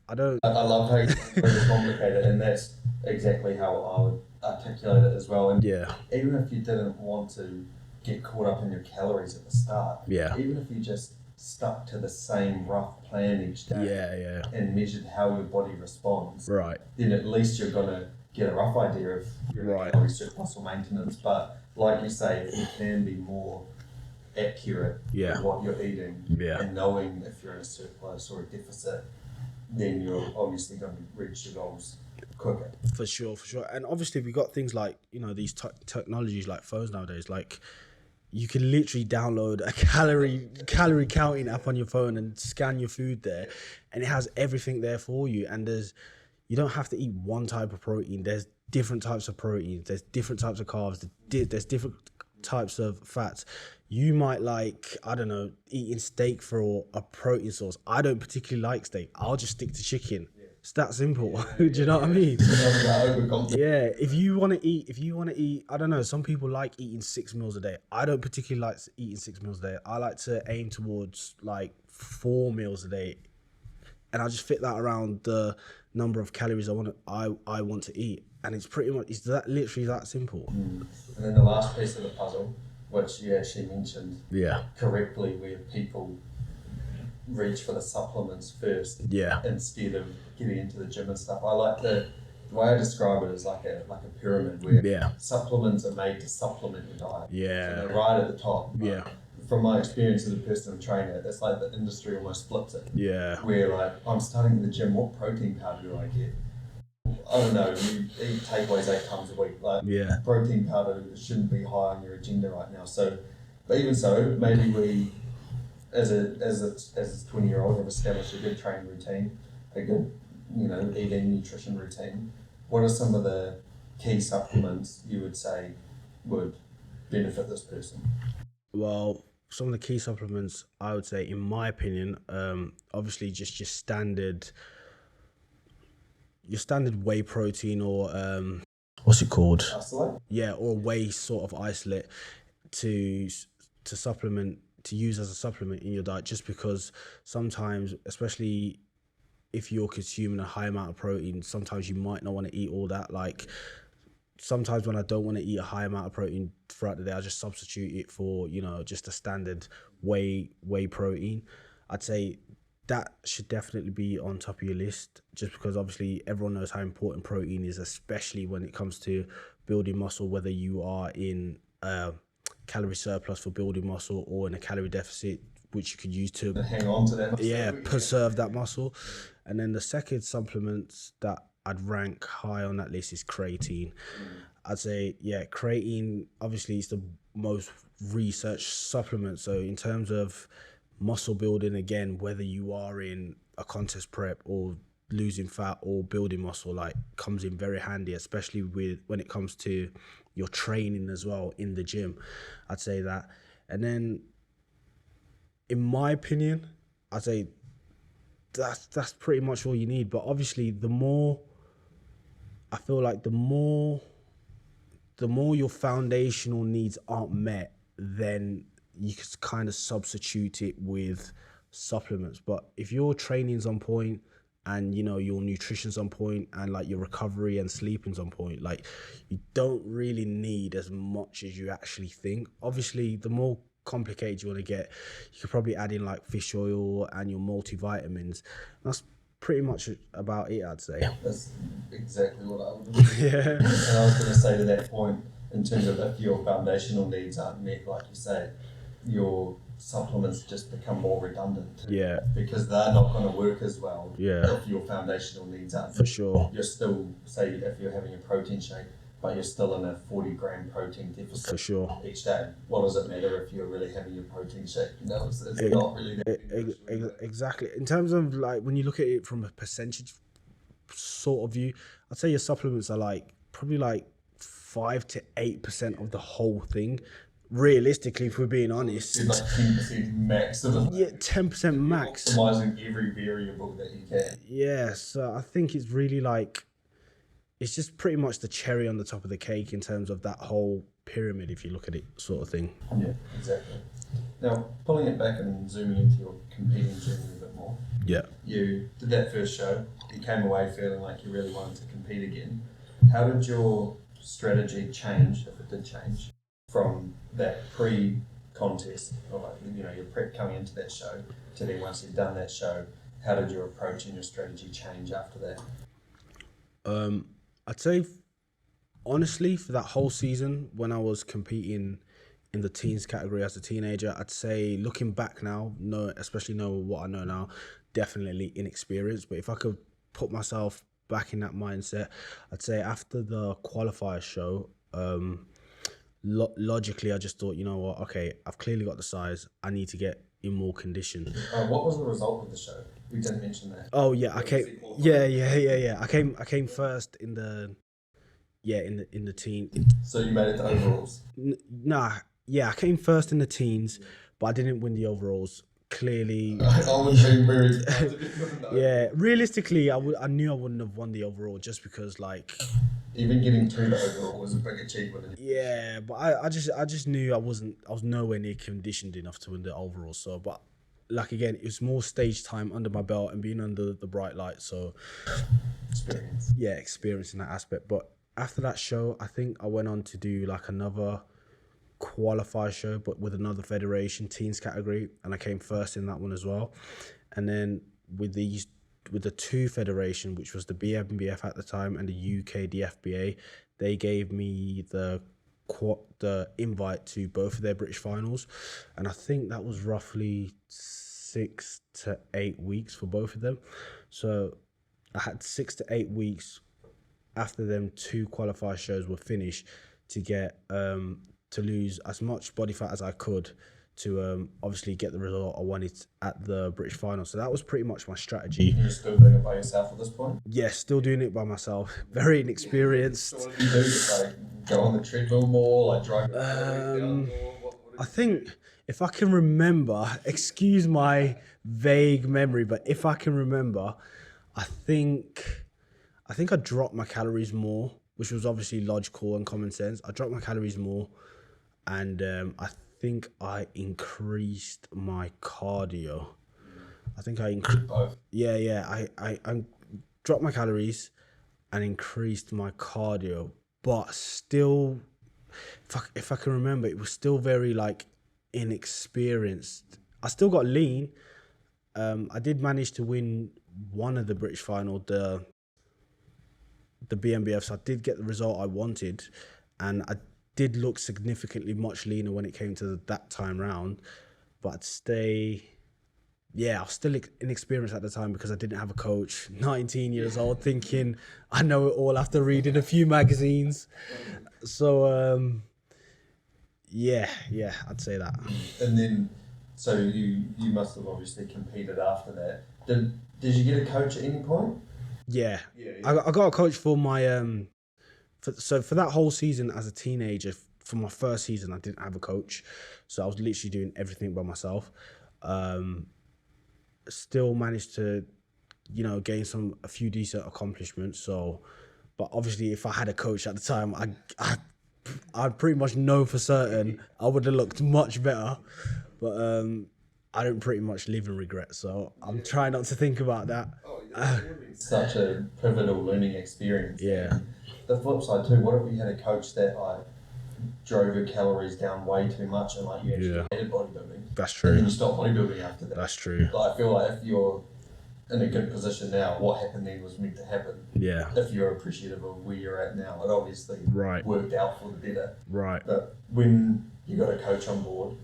I love how it's really complicated, and that's exactly how I would articulate it as well. And yeah, even if you didn't want to get caught up in your calories at the start, yeah, even if you just stuck to the same rough plan each day, and measured how your body responds, right, then at least you're gonna get a rough idea of your calorie surplus or maintenance. But like you say, if you can be more accurate with what you're eating, and knowing if you're in a surplus or a deficit, then you're obviously going to reach your goals quicker. For sure. And obviously we got things like, you know, these technologies like phones nowadays. Like you can literally download a calorie counting app on your phone and scan your food there, and it has everything there for you. And you don't have to eat one type of protein. There's different types of proteins. There's different types of carbs. There's different types of fats. You might like, I don't know, eating steak for a protein source. I don't particularly like steak. I'll just stick to chicken. It's that simple. Do you know what I mean? Yeah. If you want to eat, I don't know, some people like eating 6 meals a day. I don't particularly like eating 6 meals a day. I like to aim towards like 4 meals a day. And I just fit that around the number of calories I want to eat. And it's pretty much, it's that literally that simple. And then the last piece of the puzzle, which you actually mentioned correctly, where people reach for the supplements first instead of getting into the gym and stuff. I like the way I describe it is like a pyramid where supplements are made to supplement your diet. So they're right at the top. From my experience as a personal trainer, it's like the industry almost splits it. Where like, I'm starting in the gym, what protein powder do I get? I don't know, you eat takeaways 8 times a week. Like protein powder shouldn't be high on your agenda right now. So, but even so, maybe we, as a 20-year-old, have established a good training routine, a good, eating nutrition routine. What are some of the key supplements you would say would benefit this person? Well, some of the key supplements I would say, in my opinion, obviously just your standard whey protein, or what's it called? Isolate? Yeah, or whey sort of isolate to supplement, to use as a supplement in your diet, just because sometimes, especially if you're consuming a high amount of protein, sometimes you might not want to eat all that. Like sometimes when I don't want to eat a high amount of protein throughout the day, I just substitute it for, just a standard whey protein. I'd say that should definitely be on top of your list, just because obviously everyone knows how important protein is, especially when it comes to building muscle, whether you are in a calorie surplus for building muscle or in a calorie deficit, which you could use to hang on to that muscle. Preserve that muscle. And then the second supplements that I'd rank high on that list is creatine. I'd say, creatine obviously is the most researched supplement. So in terms of muscle building, again, whether you are in a contest prep or losing fat or building muscle, like comes in very handy, especially when it comes to your training as well in the gym. I'd say that. And then in my opinion, I'd say that's pretty much all you need. But obviously the more your foundational needs aren't met, then you can kind of substitute it with supplements. But if your training's on point and, you know, your nutrition's on point and like your recovery and sleeping's on point, like you don't really need as much as you actually think. Obviously, the more complicated you want to get, you could probably add in like fish oil and your multivitamins. That's pretty much about it, I'd say. That's exactly what I was Yeah. And I was going to say to that point, in terms of if your foundational needs aren't met, like you say, your supplements just become more redundant. Yeah. Because they're not going to work as well. Yeah. If your foundational needs aren't met. For sure. You're still, say, if you're having a protein shake, but you're still in a 40-gram protein deficit For sure. each day. What does it matter if you're really having your protein shake? You know, it's not really that exactly. In terms of like when you look at it from a percentage sort of view, I'd say your supplements are like probably like 5 to 8% of the whole thing. Realistically, if we're being honest, it's like 10% max. Yeah, 10% max. Optimizing every variable that you can. Yeah, so I think it's really like, it's just pretty much the cherry on the top of the cake in terms of that whole pyramid, if you look at it, sort of thing. Yeah, exactly. Now, pulling it back and zooming into your competing journey a bit more. Yeah. You did that first show. You came away feeling like you really wanted to compete again. How did your strategy change, if it did change, from that pre-contest, or like, you know, your prep coming into that show, to then once you'd done that show, how did your approach and your strategy change after that? I'd say, honestly, for that whole season, when I was competing in the teens category as a teenager, I'd say, looking back now, especially knowing what I know now, definitely inexperienced. But if I could put myself back in that mindset, I'd say after the qualifier show, logically, I just thought, you know what, okay, I've clearly got the size. I need to get in more condition. What was the result of the show? We didn't mention that. Oh yeah, I came. Yeah. I came first in the teen. So you made it to overalls? I came first in the teens, but I didn't win the overalls. Clearly, I was being very excited. Yeah, realistically, I knew I wouldn't have won the overall just because, like, even getting to the overall was a big achievement. Yeah, but I just knew I was nowhere near conditioned enough to win the overall. So, but like again, it was more stage time under my belt and being under the bright light. So, experience in that aspect. But after that show, I think I went on to do like another qualifier show, but with another federation, teens category, and I came first in that one as well. And then with the two federation, which was the BMBF at the time and the UK DFBA, they gave me the invite to both of their British finals, and I think that was roughly 6 to 8 weeks for both of them. So I had 6 to 8 weeks after them two qualifier shows were finished to get to lose as much body fat as I could to obviously get the result I wanted at the British final. So that was pretty much my strategy. You're still doing it by yourself at this point? Yeah, still doing it by myself. Very inexperienced. So what do you do? Just like go on the treadmill more, like drive down more? I think if I can remember, excuse my vague memory, but if I can remember, I think I dropped my calories more, which was obviously logical and common sense. I dropped my calories more, and I think I increased my cardio. I think I increased both. Yeah. I dropped my calories and increased my cardio, but still, if I can remember, it was still very like inexperienced. I still got lean. I did manage to win one of the British final, the BMBF, so I did get the result I wanted, and I did look significantly much leaner when it came to that time round. But I was still inexperienced at the time because I didn't have a coach. 19 years old, thinking I know it all after reading a few magazines. So I'd say that. And then, so you must have obviously competed after that. Did you get a coach at any point? Yeah. I got a coach for my for that whole season as a teenager. For my first season, I didn't have a coach, so I was literally doing everything by myself. Still managed to, gain a few decent accomplishments. So, but obviously, if I had a coach at the time, I pretty much know for certain I would have looked much better, but I don't pretty much live in regret, so I'm trying not to think about that. Such a pivotal learning experience. Yeah. And the flip side too, what if we had a coach that drove your calories down way too much and you actually hated bodybuilding? That's true. And then you stopped bodybuilding after that. That's true. I feel like if you're in a good position now, what happened then was meant to happen. Yeah. If you're appreciative of where you're at now, it obviously worked out for the better. Right. But when you got a coach on board,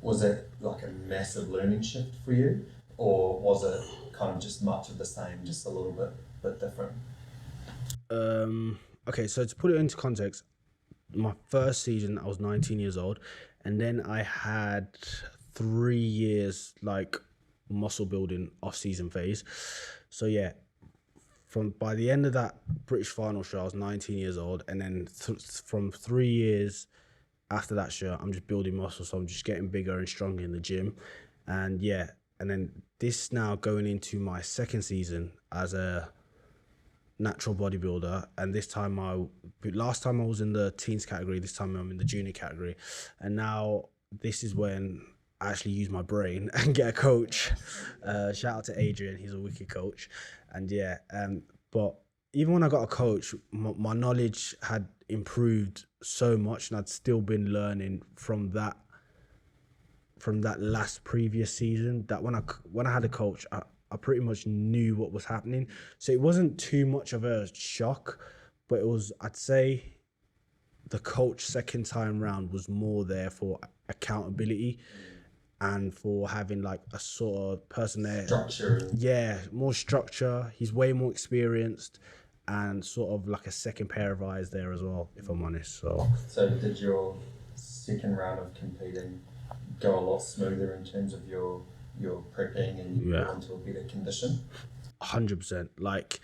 was it like a massive learning shift for you? Or was it kind of just much of the same, just a little bit different? Okay, so to put it into context, my first season, I was 19 years old. And then I had 3 years muscle building off-season phase. So yeah, by the end of that British final show, I was 19 years old, and then from 3 years after that show, I'm just building muscle, so I'm just getting bigger and stronger in the gym, and yeah, and then this now going into my second season as a natural bodybuilder, and last time I was in the teens category, this time I'm in the junior category, and now this is when I actually use my brain and get a coach. Shout out to Adrian, he's a wicked coach. And yeah, but even when I got a coach, my knowledge had improved so much, and I'd still been learning from that last previous season, that when I had a coach, I pretty much knew what was happening. So it wasn't too much of a shock, but it was, I'd say the coach second time round was more there for accountability and for having a sort of person there. Structure. Yeah, more structure. He's way more experienced and sort of a second pair of eyes there as well, if I'm honest. So did your second round of competing go a lot smoother in terms of your prepping and you got into a better condition? 100%. Like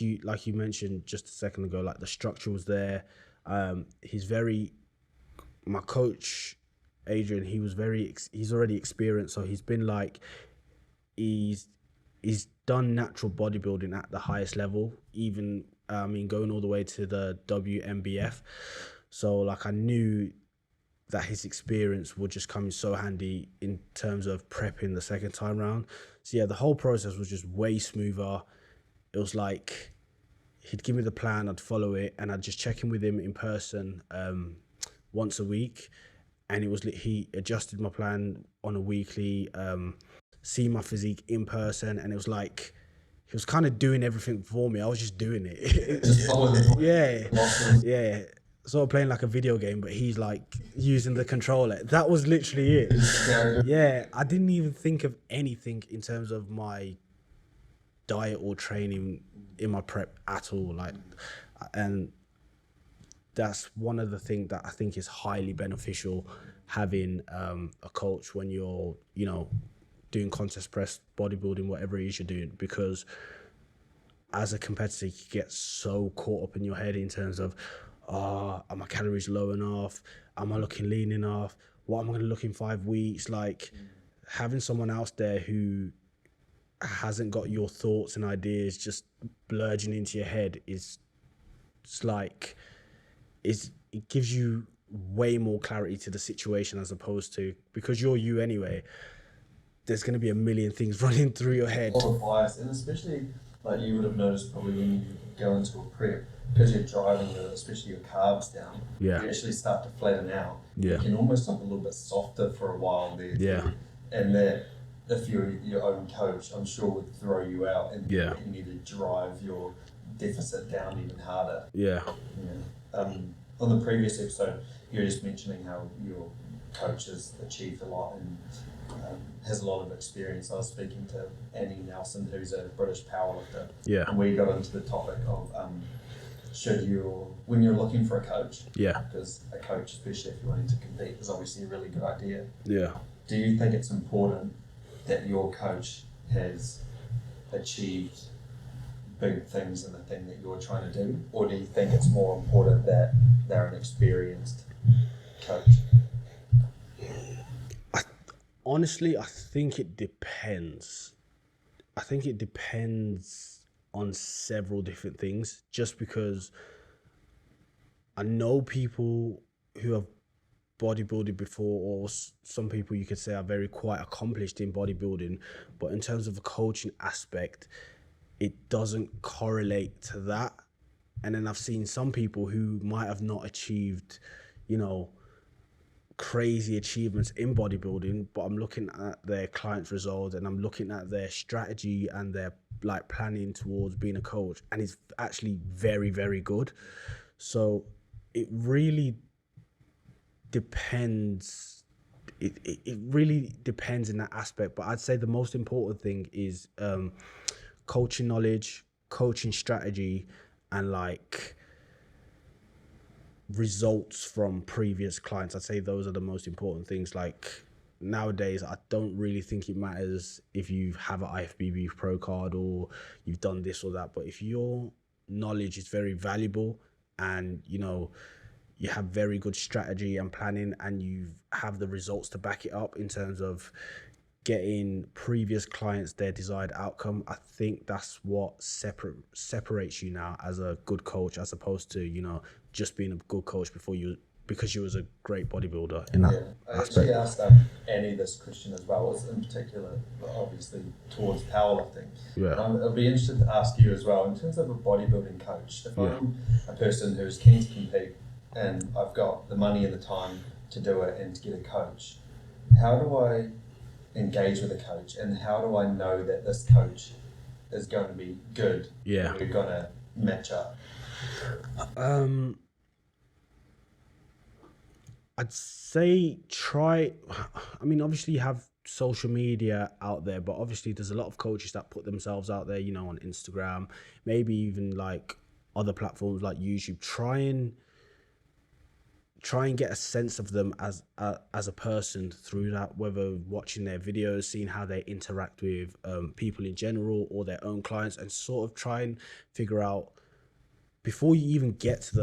you mentioned just a second ago, the structure was there. My coach Adrian, he's already experienced, so he's been he's done natural bodybuilding at the highest level, even going all the way to the WMBF. So I knew that his experience would just come in so handy in terms of prepping the second time round. So yeah, the whole process was just way smoother. It was he'd give me the plan, I'd follow it, and I'd just check in with him in person once a week. And he adjusted my plan on a weekly, see my physique in person, and it was he was kind of doing everything for me. I was just doing it. Just following the Yeah. Sort of playing like a video game, but he's using the controller. That was literally it. Yeah, I didn't even think of anything in terms of my diet or training in my prep at all. And that's one of the things that I think is highly beneficial, having a coach when you're, doing contest press, bodybuilding, whatever it is you're doing, because as a competitor, you get so caught up in your head in terms of, are my calories low enough? Am I looking lean enough? What am I going to look in 5 weeks? Having someone else there who hasn't got your thoughts and ideas just blurging into your head it gives you way more clarity to the situation, as opposed to, because you're you anyway, there's going to be a million things running through your head. A lot of bias, and especially you would have noticed probably when you go into a prep, because you're driving especially your carbs down, you actually start to flatten out. You can almost look a little bit softer for a while there. Yeah. And that, if you're your own coach, I'm sure would throw you out and you need to drive your deficit down even harder. Yeah. On the previous episode, you were just mentioning how your coach has achieved a lot and has a lot of experience. I was speaking to Annie Nelson, who's a British powerlifter. Yeah. And we got into the topic of when you're looking for a coach, because a coach, especially if you're wanting to compete, is obviously a really good idea. Yeah. Do you think it's important that your coach has achieved big things in the thing that you're trying to do, or do you think it's more important that they're an experienced coach? Honestly, I think it depends. I think it depends on several different things, just because I know people who have bodybuilding before, or some people you could say are very quite accomplished in bodybuilding, but in terms of the coaching aspect, it doesn't correlate to that. And then I've seen some people who might have not achieved, you know, crazy achievements in bodybuilding, but I'm looking at their clients' results and I'm looking at their strategy and their like planning towards being a coach, and it's actually very, very good. So it really depends. It really depends in that aspect, but I'd say the most important thing is coaching knowledge, coaching strategy, and like results from previous clients. I'd say those are the most important things. Like nowadays, I don't really think it matters if you have an IFBB pro card or you've done this or that, but if your knowledge is very valuable and you know you have very good strategy and planning and you have the results to back it up in terms of getting previous clients their desired outcome, I think that's what separates you now as a good coach, as opposed to, you know, just being a good coach because you was a great bodybuilder in that I aspect. actually asked Annie this question as well, was in particular, obviously, towards powerlifting. Yeah. And I'd be interested to ask you as well, in terms of a bodybuilding coach, if I'm a person who's keen to compete and I've got the money and the time to do it and to get a coach, how do I engage with a coach, and how do I know that this coach is going to be good? Yeah. We're going to match up. I'd say obviously you have social media out there, but obviously there's a lot of coaches that put themselves out there, you know, on Instagram, maybe even like other platforms like YouTube. Try and get a sense of them as a person through that, whether watching their videos, seeing how they interact with people in general or their own clients, and sort of try and figure out, before you even get to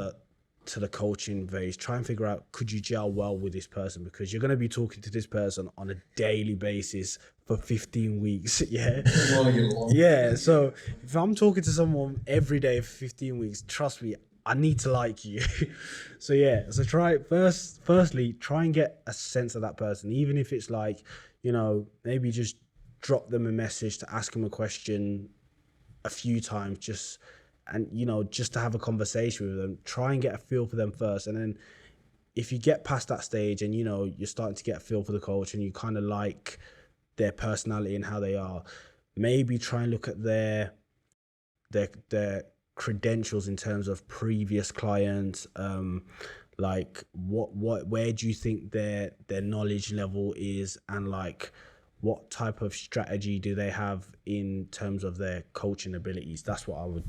the coaching phase, try and figure out, could you gel well with this person? Because you're going to be talking to this person on a daily basis for 15 weeks. Yeah. So if I'm talking to someone every day for 15 weeks, trust me, I need to like you. So firstly, try and get a sense of that person, even if it's like, you know, maybe just drop them a message to ask them a question a few times, just to have a conversation with them. Try and get a feel for them first, and then if you get past that stage and, you know, you're starting to get a feel for the coach and you kind of like their personality and how they are, maybe try and look at their credentials in terms of previous clients, like where do you think their knowledge level is, and like what type of strategy do they have in terms of their coaching abilities. That's what I would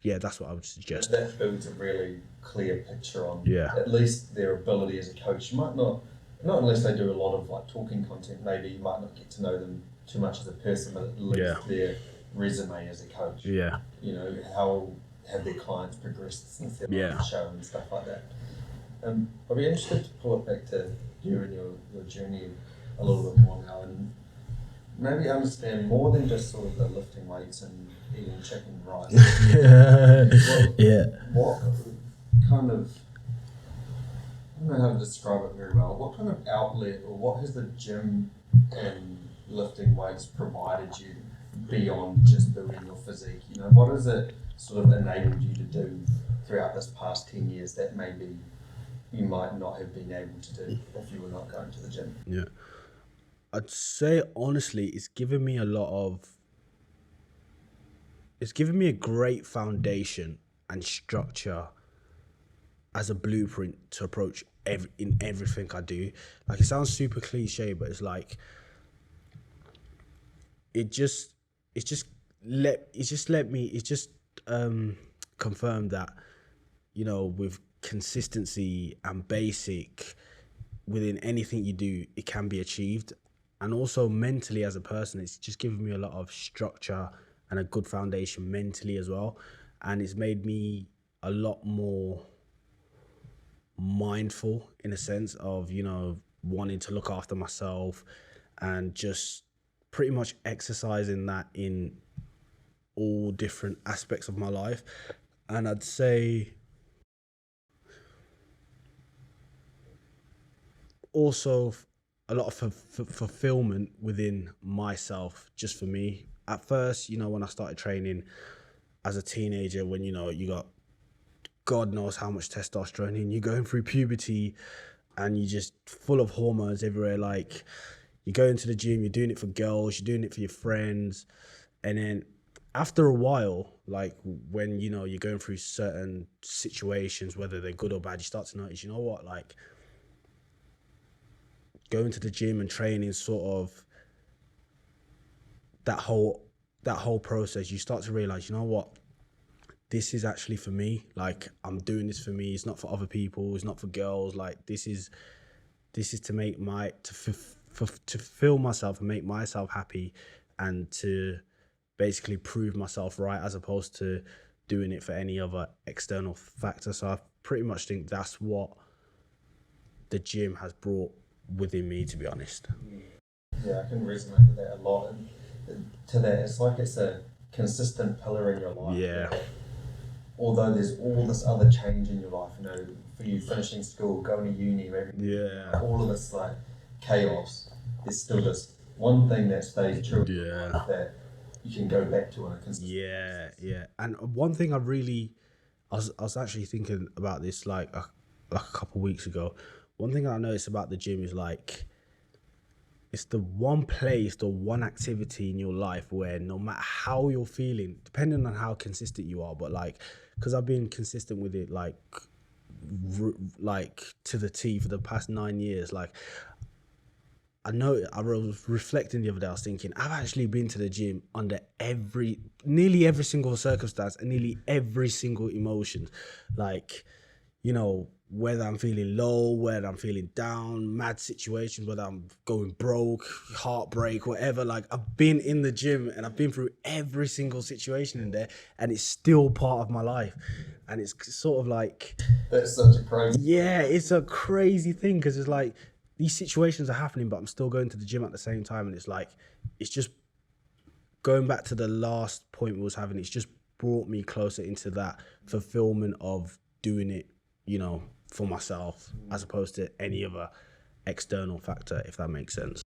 that's what I would suggest. That builds a really clear picture on at least their ability as a coach. You might not unless they do a lot of like talking content, maybe you might not get to know them too much as a person, but at least their resume as a coach. Yeah. You know, how have their clients progressed since their last show and stuff like that. I'd be interested to pull it back to you and your journey a little bit more now, and maybe understand more than just sort of the lifting weights and eating chicken and rice. What kind of, I don't know how to describe it very well, what kind of outlet, or what has the gym and lifting weights provided you beyond just building your physique? You know, what has it sort of enabled you to do throughout this past 10 years that maybe you might not have been able to do if you were not going to the gym? Yeah. I'd say honestly, it's given me a great foundation and structure as a blueprint to approach in everything I do. Like, it sounds super cliche, but it's like it just confirmed that, you know, with consistency and basic within anything you do, it can be achieved. And also mentally as a person, it's just given me a lot of structure and a good foundation mentally as well. And it's made me a lot more mindful in a sense of, you know, wanting to look after myself and just pretty much exercising that in all different aspects of my life. And I'd say also a lot of fulfillment within myself, just for me. At first, you know, when I started training as a teenager, when, you know, you got God knows how much testosterone in, you're going through puberty and you're just full of hormones everywhere. Like, you go into the gym, you're doing it for girls, you're doing it for your friends. And then after a while, like when, you know, you're going through certain situations, whether they're good or bad, you start to notice, you know what, like going to the gym and training, sort of that whole process, you start to realize, you know what, this is actually for me. Like, I'm doing this for me. It's not for other people. It's not for girls. Like, this is to make to fulfill myself and make myself happy, and to basically prove myself right, as opposed to doing it for any other external factor. So I pretty much think that's what the gym has brought within me, to be honest. Yeah, I can resonate with that a lot. And to that, it's like it's a consistent pillar in your life. Yeah. Although there's all this other change in your life, you know, for you finishing school, going to uni, maybe all of this like chaos, there's still this one thing that stays true in your life that you can go back to on a consistent basis. Yeah. And one thing I was actually thinking about this like a couple of weeks ago. One thing I noticed about the gym is like, it's the one place, the one activity in your life where no matter how you're feeling, depending on how consistent you are, but like, because I've been consistent with it like to the T for the past 9 years, like I know I was reflecting the other day, I was thinking, I've actually been to the gym under nearly every single circumstance and nearly every single emotion. Like, you know, whether I'm feeling low, whether I'm feeling down, mad situations, whether I'm going broke, heartbreak, whatever. Like, I've been in the gym and I've been through every single situation in there, and it's still part of my life. And it's sort of like... That's such a crazy... Yeah, it's a crazy thing, because it's like, these situations are happening, but I'm still going to the gym at the same time. And it's like, it's just going back to the last point we was having, it's just brought me closer into that fulfillment of doing it, you know, for myself, as opposed to any other external factor, if that makes sense.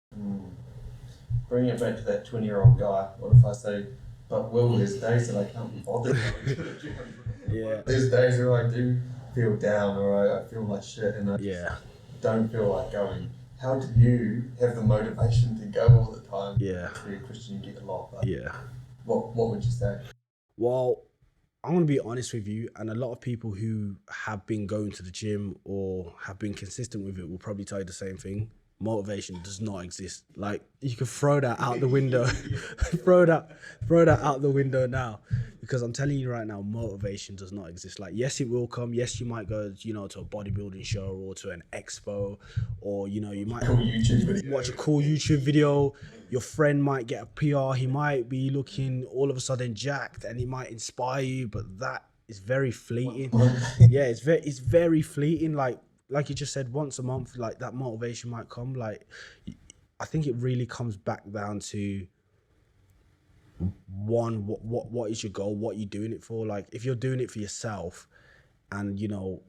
Bringing it back to that 20-year-old guy, what if I say, but Will, there's days that I can't be bothered going to the gym. Yeah. There's days where I do feel down, or I feel like shit, and I just don't feel like going. How do you have the motivation to go all the time? Yeah. It's a question you get a lot, but Yeah. What would you say? Well, I'm going to be honest with you, and a lot of people who have been going to the gym or have been consistent with it will probably tell you the same thing. Motivation does not exist. Like, you can throw that out the window. throw that out the window now, because I'm telling you right now, motivation does not exist. Like, yes, it will come. Yes, you might go, you know, to a bodybuilding show or to an expo, or, you know, you might watch a cool YouTube video. Your friend might get a PR. He might be looking all of a sudden jacked, and he might inspire you, but that is very fleeting. Yeah, it's very fleeting. Like you just said, once a month, like, that motivation might come. Like, I think it really comes back down to one, what is your goal? What are you doing it for? Like, if you're doing it for yourself and, you know,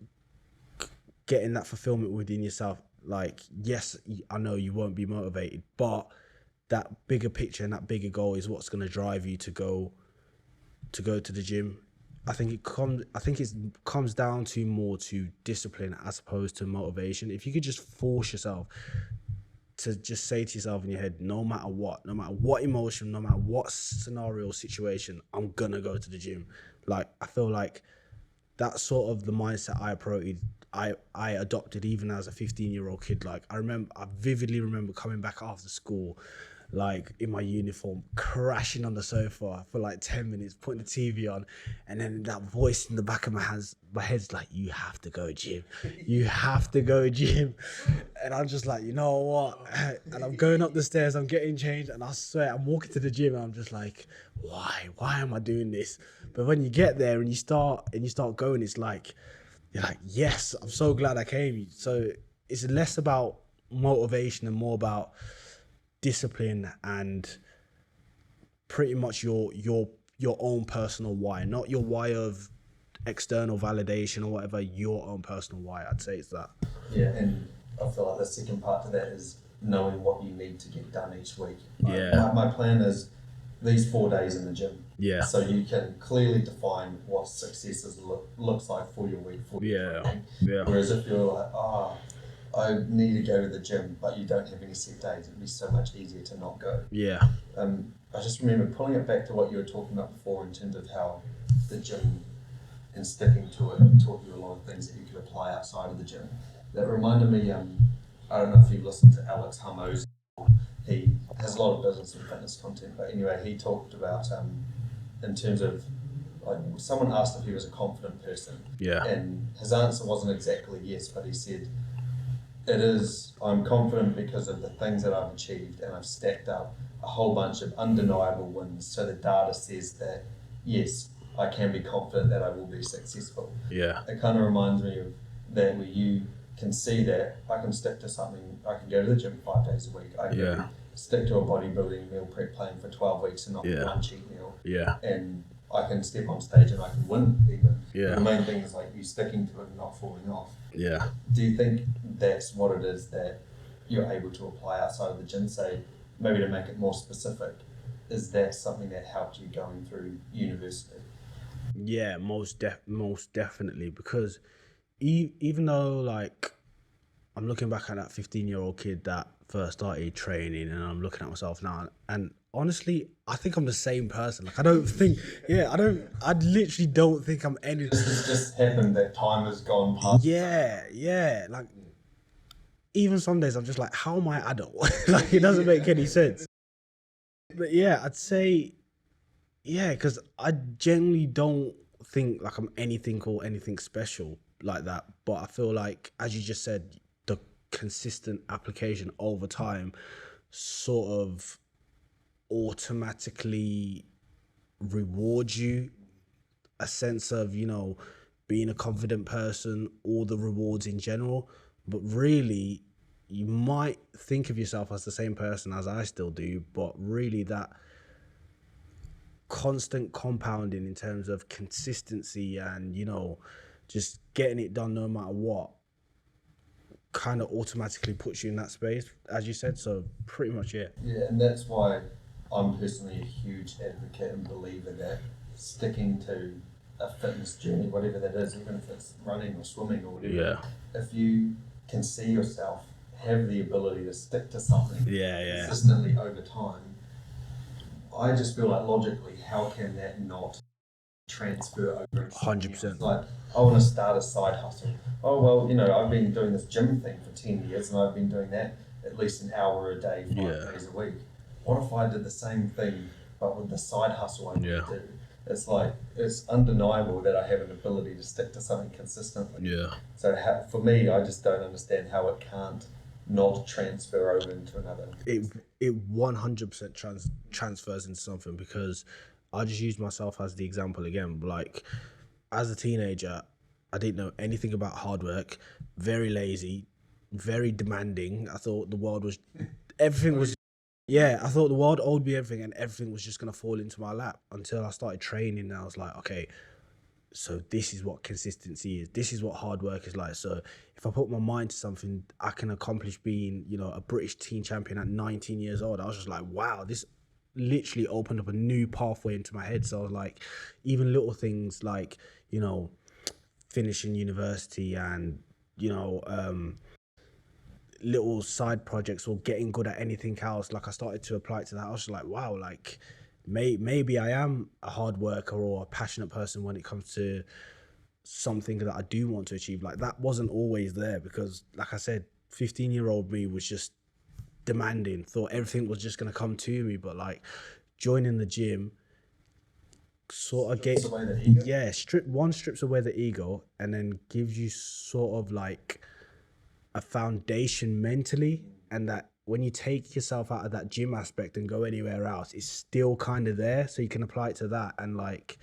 getting that fulfillment within yourself, like, yes, I know you won't be motivated, but that bigger picture and that bigger goal is what's going to drive you to go to the gym. I think it comes down to more to discipline as opposed to motivation. If you could just force yourself to just say to yourself in your head, no matter what emotion, no matter what scenario or situation, I'm gonna go to the gym. Like, I feel like that's sort of the mindset I adopted even as a 15-year-old kid. Like, I vividly remember coming back after school, like, in my uniform, crashing on the sofa for like 10 minutes, putting the TV on, and then that voice in the back of my head's like, you have to go gym. You have to go gym. And I'm just like, you know what? And I'm going up the stairs, I'm getting changed, and I swear, I'm walking to the gym and I'm just like, why am I doing this? But when you get there and you start going, it's like, you're like, yes, I'm so glad I came. So it's less about motivation and more about discipline and pretty much your own personal why, not your why of external validation or whatever, your own personal why. I'd say it's that. Yeah, and I feel like the second part to that is knowing what you need to get done each week. My plan is these 4 days in the gym. Yeah. So you can clearly define what success looks like for your week. Whereas if you're like, I need to go to the gym, but you don't have any set days, it'd be so much easier to not go. Yeah. I just remember pulling it back to what you were talking about before in terms of how the gym and sticking to it taught you a lot of things that you could apply outside of the gym. That reminded me, I don't know if you've listened to Alex Hummo's. He has a lot of business and fitness content, but anyway, he talked about in terms of, like, someone asked if he was a confident person, and his answer wasn't exactly yes, but he said, it is, I'm confident because of the things that I've achieved, and I've stacked up a whole bunch of undeniable wins, so the data says that yes, I can be confident that I will be successful. Yeah. It kind of reminds me of that, where you can see that I can stick to something. I can go to the gym 5 days a week. I can stick to a bodybuilding meal prep plan for 12 weeks and not one cheat meal. Yeah. And I can step on stage and I can win even. Yeah. The main thing is like you sticking to it and not falling off. Yeah. Do you think that's what it is that you're able to apply outside of the gym? Say, maybe to make it more specific, is that something that helped you going through university? Yeah, most definitely, because even though, like, I'm looking back at that 15-year-old kid that first started training, and I'm looking at myself now, and honestly, I think I'm the same person. Like, I literally don't think I'm anything. This has just happened, that time has gone past. Yeah. Like, even some days I'm just like, how am I adult? Like, it doesn't make any sense. But yeah, I'd say, yeah, because I generally don't think like I'm anything or anything special like that. But I feel like, as you just said, the consistent application over time sort of automatically rewards you a sense of, you know, being a confident person, all the rewards in general. But really, you might think of yourself as the same person as I still do, but really that constant compounding in terms of consistency and, you know, just getting it done no matter what kind of automatically puts you in that space, as you said. So pretty much it. Yeah, and that's why I'm personally a huge advocate and believer that sticking to a fitness journey, whatever that is, even if it's running or swimming or whatever, if you can see yourself have the ability to stick to something consistently over time, I just feel like logically, how can that not transfer over? 100%. Like, I want to start a side hustle. Oh, well, you know, I've been doing this gym thing for 10 years and I've been doing that at least an hour a day, 5 days a week. What if I did the same thing, but with the side hustle I do? It's like, it's undeniable that I have an ability to stick to something consistently. Yeah. So for me, I just don't understand how it can't not transfer over into another. It 100% transfers into something, because I just use myself as the example again. Like, as a teenager, I didn't know anything about hard work, very lazy, very demanding. I thought the world was, everything was, I thought the world owed me everything and everything was just going to fall into my lap, until I started training and I was like, okay, so this is what consistency is. This is what hard work is like. So if I put my mind to something, I can accomplish being, you know, a British teen champion at 19 years old. I was just like, wow, this literally opened up a new pathway into my head. So I was like, even little things like, you know, finishing university and, you know, little side projects or getting good at anything else, like I started to apply it to that. I was just like, wow, like maybe I am a hard worker or a passionate person when it comes to something that I do want to achieve. Like, that wasn't always there, because like I said, 15-year-old me was just demanding, thought everything was just going to come to me. But like, joining the gym sort of strips away the ego, and then gives you sort of like a foundation mentally, and that when you take yourself out of that gym aspect and go anywhere else, it's still kind of there, so you can apply it to that. And like,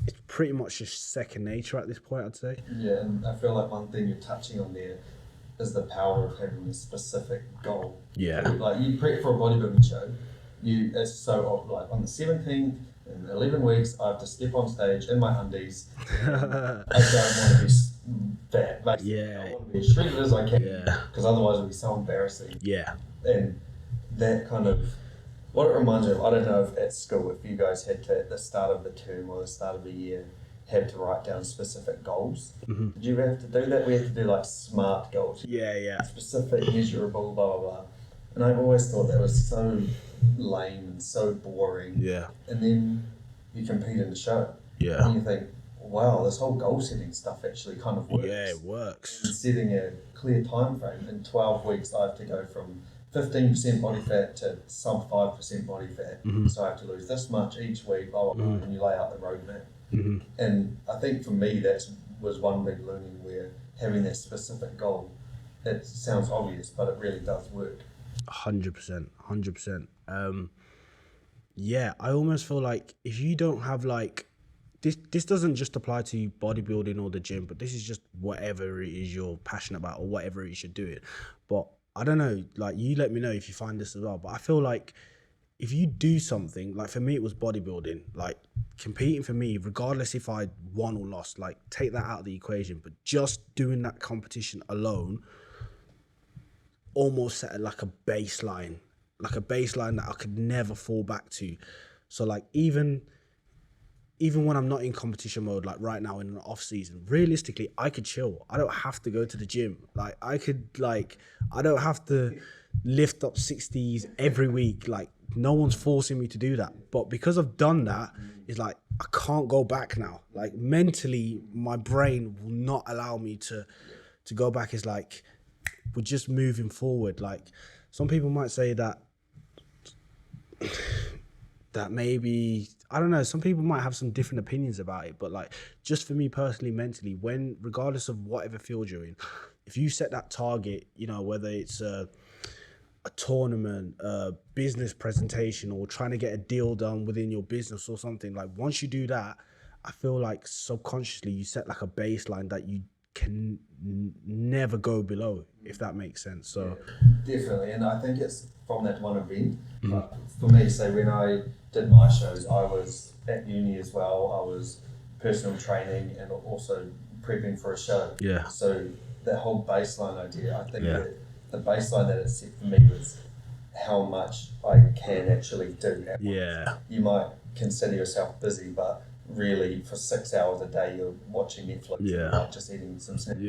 it's pretty much just second nature at this point, I'd say. Yeah, and I feel like one thing you're touching on there is the power of having a specific goal. Yeah. Like, you prep for a bodybuilding show, it's so like on the 17th, in 11 weeks, I have to step on stage in my undies. I don't want to be fat, basically. Yeah. I want to be as shredded as I can, Yeah. because otherwise it'll be so embarrassing. Yeah. And that kind of, what it reminds me of, I don't know if at school, if you guys had to, at the start of the term or the start of the year, had to write down specific goals. Mm-hmm. Did you have to do that? We had to do like SMART goals. Yeah. Specific, measurable, blah, blah, blah. And I've always thought that was so lame and so boring. Yeah. And then you compete in the show. Yeah. And you think, wow, this whole goal setting stuff actually kind of works. Yeah, it works. And setting a clear time frame. In 12 weeks, I have to go from 15% body fat to some 5% body fat. Mm-hmm. So I have to lose this much each week, blah, blah, blah, and you lay out the roadmap. Mm-hmm. And I think for me, that was one big learning, where having that specific goal, it sounds obvious, but it really does work. 100%. Yeah, I almost feel like if you don't have like, this doesn't just apply to bodybuilding or the gym, but this is just whatever it is you're passionate about or whatever it is you're doing. But I don't know, like, you let me know if you find this as well. But I feel like if you do something, like for me, it was bodybuilding, like competing for me, regardless if I won or lost, like take that out of the equation, but just doing that competition alone almost set like a baseline that I could never fall back to. So like even when I'm not in competition mode, like right now in an off season, realistically, I could chill. I don't have to go to the gym. Like I don't have to lift up 60s every week. Like no one's forcing me to do that. But because I've done that, it's like, I can't go back now. Like mentally, my brain will not allow me to go back. It's like, we're just moving forward. Like some people might say that maybe, I don't know, some people might have some different opinions about it, but like just for me personally, mentally, when, regardless of whatever field you're in, if you set that target, you know, whether it's a tournament, a business presentation, or trying to get a deal done within your business or something, like once you do that, I feel like subconsciously you set like a baseline that you can never go below, if that makes sense. So yeah, definitely, and I think it's from that one event. But for me, say when I did my shows, I was at uni as well. I was personal training and also prepping for a show. Yeah. So that whole baseline idea, I think that the baseline that it set for me was how much I can actually do at once. You might consider yourself busy, but really for 6 hours a day you're watching Netflix and not just eating some snacks.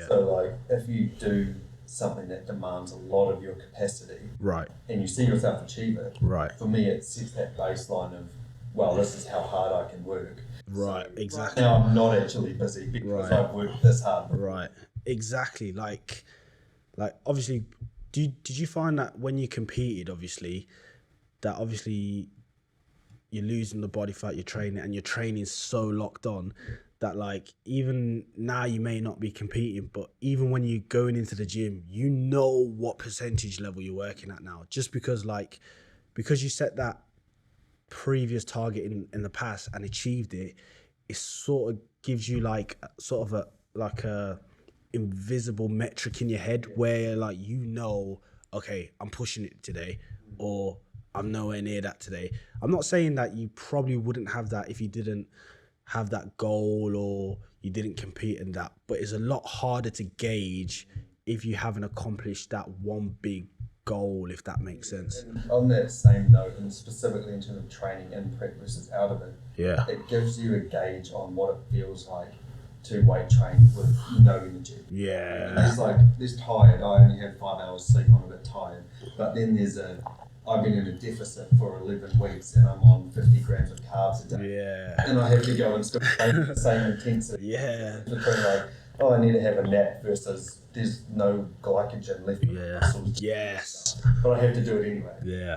So like if you do something that demands a lot of your capacity, right, and you see yourself achieve it, right, for me it sets that baseline of, well, this is how hard I can work. Right, so exactly. Right now I'm not actually busy because I've worked this hard before. Right, exactly. Like obviously, did you find that when you competed, obviously you're losing the body fat, you're training, and your training's so locked on that like even now you may not be competing, but even when you're going into the gym, you know what percentage level you're working at now, just because you set that previous target in the past and achieved it. It sort of gives you like sort of a invisible metric in your head where like, you know, okay, I'm pushing it today, or I'm nowhere near that today. I'm not saying that you probably wouldn't have that if you didn't have that goal or you didn't compete in that, but it's a lot harder to gauge if you haven't accomplished that one big goal, if that makes sense. And on that same note, and specifically in terms of training in prep versus out of it, it gives you a gauge on what it feels like to weight train with no energy. There's tired, I only had 5 hours sleep, I'm a bit tired, but then I've been in a deficit for 11 weeks and I'm on 50 grams of carbs a day. And I have to go and still train at the same intensity. Between like, oh, I need to have a nap versus there's no glycogen left in the muscles. But I have to do it anyway.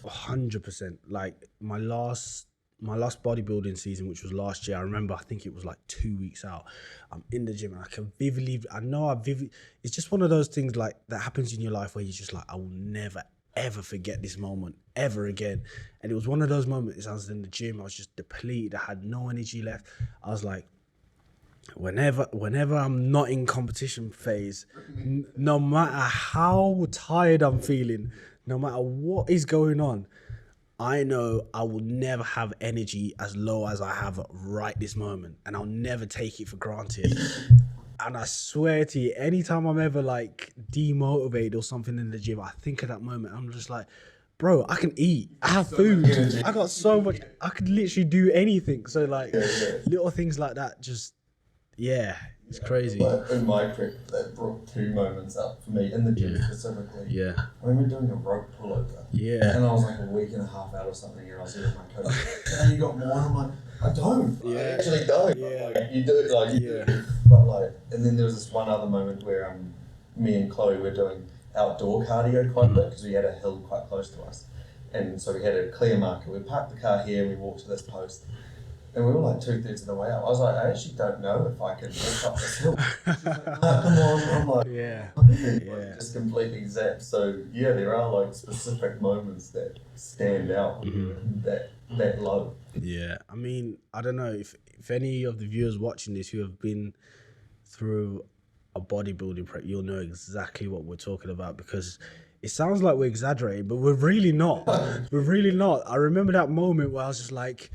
100%. Like my last bodybuilding season, which was last year, I remember, I think it was like 2 weeks out, I'm in the gym and it's just one of those things like that happens in your life where you're just like, I will never ever forget this moment ever again. And it was one of those moments. I was in the gym, I was just depleted, I had no energy left. I was like, whenever I'm not in competition phase, no matter how tired I'm feeling, no matter what is going on, I know I will never have energy as low as I have right this moment, and I'll never take it for granted. And I swear to you, anytime I'm ever like demotivated or something in the gym, I think of that moment. I'm just like, bro, I can eat. I have food. I got so much. I could literally do anything. So like, little things like that, just it's crazy. But in my prep, that brought 2 moments up for me in the gym specifically. Yeah. When we were doing a rope pullover. Yeah. And I was like a week and a half out or something, and I was with my coach. And you got more, and I'm like, I don't. I actually don't. Yeah. Like, you do it, like you do. But like, and then there was this one other moment where me and Chloe were doing outdoor cardio quite a bit because we had a hill quite close to us, and so we had a clear marker. We parked the car here, we walked to this post, and we were like 2/3 of the way up. I was like, I actually don't know if I can walk up this hill. She's like, come on. I'm like, just completely zapped. So yeah, there are like specific moments that stand out that low. Yeah, I mean, I don't know if any of the viewers watching this who have been through a bodybuilding prep, you'll know exactly what we're talking about, because it sounds like we're exaggerating, but we're really not. We're really not. I remember that moment where I was just like,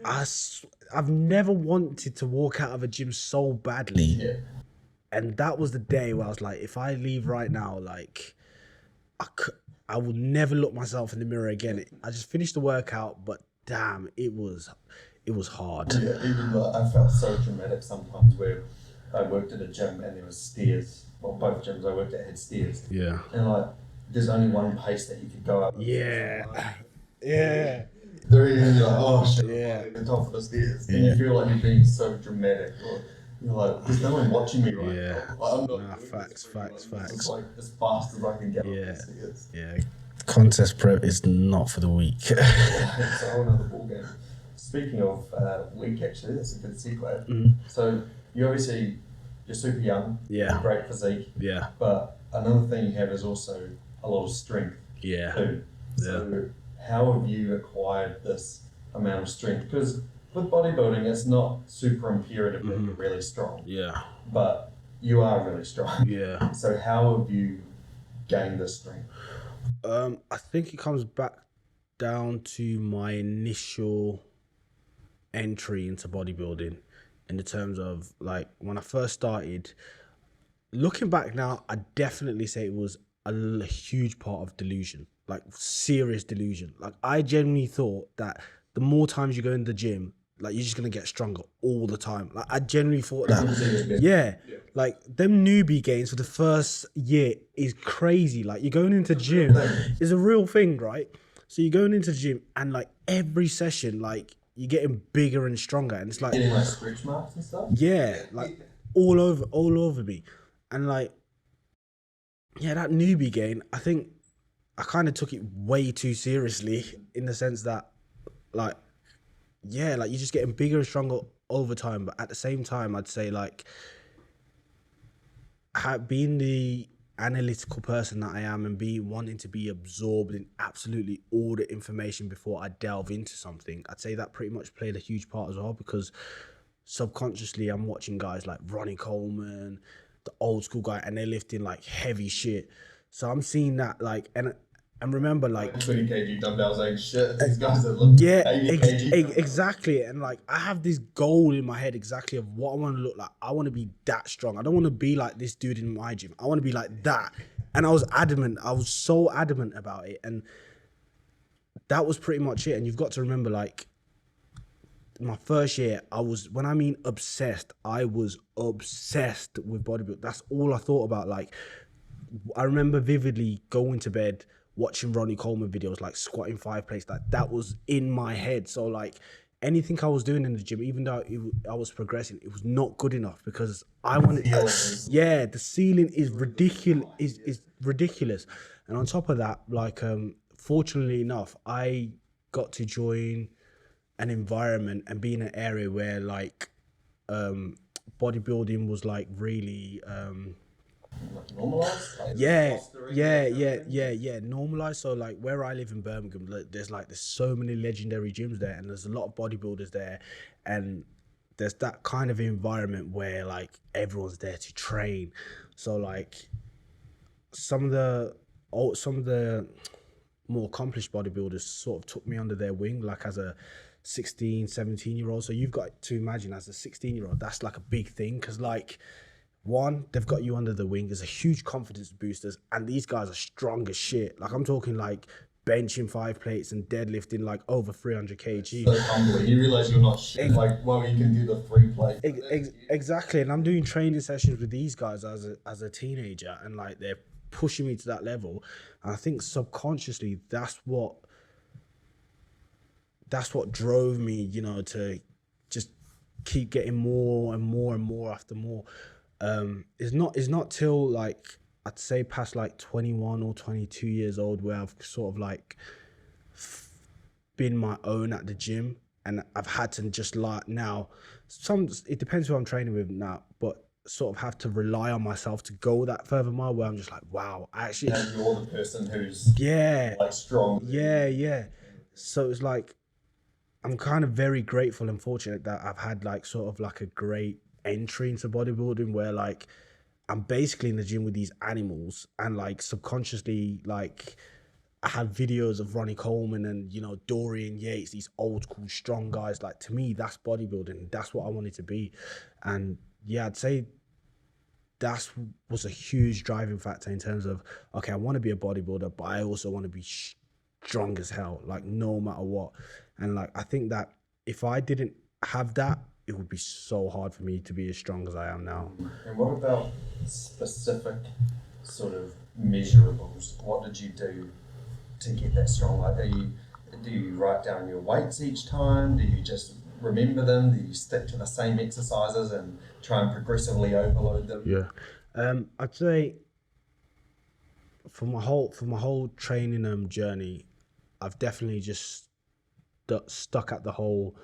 I've never wanted to walk out of a gym so badly. Yeah. And that was the day where I was like, if I leave right now, like, I will never look myself in the mirror again. I just finished the workout, but damn, it was hard. Yeah, even like, I felt so dramatic sometimes where I worked at a gym and there was stairs. Well, both gyms I worked at had stairs. Yeah. And like, there's only one pace that you could go up. Yeah. Very easy, like, oh shit, Yeah. I'm at the top of the stairs. And you feel like you're being so dramatic. Or you're like, there's no one watching me right now. Like, I'm not facts. It's like as fast as I can get up the stairs. Yeah. Contest prep is not for the weak. It's a whole other ballgame. Speaking of weak, actually, that's a good segue. So you're super young, great physique, but another thing you have is also a lot of strength too. So how have you acquired this amount of strength? Because with bodybuilding, it's not super imperative that you're really strong. Yeah. But you are really strong. Yeah. So how have you gained this strength? I think it comes back down to my initial entry into bodybuilding, in the terms of like when I first started. Looking back now, I definitely say it was a huge part of delusion, like serious delusion. Like I genuinely thought that the more times you go in the gym, like you're just gonna get stronger all the time. Like I genuinely thought that. Like them newbie gains for the first year is crazy. Like you're going into gym is a real thing, right? So you're going into gym and like every session, like you're getting bigger and stronger, and it's like getting like stretch marks and stuff. Yeah, like all over me, and like that newbie gain, I think I kind of took it way too seriously, in the sense that like you're just getting bigger and stronger over time, but at the same time, I'd say like being the analytical person that I am and wanting to be absorbed in absolutely all the information before I delve into something, I'd say that pretty much played a huge part as well, because subconsciously I'm watching guys like Ronnie Coleman, the old school guy, and they're lifting like heavy shit. So I'm seeing that like, and remember like 20 kg dumbbells ain't shit. These guys are lifting 80 kg. Exactly. And like I have this goal in my head exactly of what I want to look like. I want to be that strong. I don't want to be like this dude in my gym. I want to be like that. And I was adamant. I was so adamant about it. And that was pretty much it. And you've got to remember, like, my first year, when I mean obsessed, I was obsessed with bodybuilding. That's all I thought about. Like, I remember vividly going to bed, watching Ronnie Coleman videos, like squatting 5 plates. Like, that was in my head. So, like, anything I was doing in the gym, even though I was progressing, it was not good enough, because I wanted. The ceiling is ridiculous. Is ridiculous. And on top of that, like, fortunately enough, I got to join an environment and be in an area where like bodybuilding was like really normalized. Like normalized. So like where I live in Birmingham, there's so many legendary gyms there, and there's a lot of bodybuilders there, and there's that kind of environment where like everyone's there to train. So like some of the more accomplished bodybuilders sort of took me under their wing, like as a 16, 17-year-old. So you've got to imagine, as a 16-year-old, that's like a big thing, because like one, they've got you under the wing. There's a huge confidence boosters, and these guys are strong as shit. Like I'm talking like benching 5 plates and deadlifting like over 300 kg. So humbling. You realise you're not shit. Like, well, you can do the 3 plates. Exactly. And I'm doing training sessions with these guys as a teenager, and like they're pushing me to that level. And I think subconsciously that's what drove me, you know, to just keep getting more and more and more after more. It's not till like I'd say past like 21 or 22 years old where I've sort of like been my own at the gym, and I've had to just like now it depends who I'm training with now, but sort of have to rely on myself to go that further mile where I'm just like, wow, actually, and you're the person who's like strong. Yeah. So it's like I'm kind of very grateful and fortunate that I've had like sort of like a great entry into bodybuilding where like I'm basically in the gym with these animals, and like subconsciously like I had videos of Ronnie Coleman and, you know, Dorian Yates, these old school strong guys. Like to me, that's bodybuilding. That's what I wanted to be. And yeah, I'd say that was a huge driving factor in terms of, okay, I want to be a bodybuilder, but I also want to be strong as hell, like no matter what. And like I think that if I didn't have that, it would be so hard for me to be as strong as I am now. And what about specific sort of measurables? What did you do to get that strong? Like, do you write down your weights each time? Do you just remember them? Do you stick to the same exercises and try and progressively overload them? Yeah, I'd say for my whole training journey, I've definitely just stuck at the whole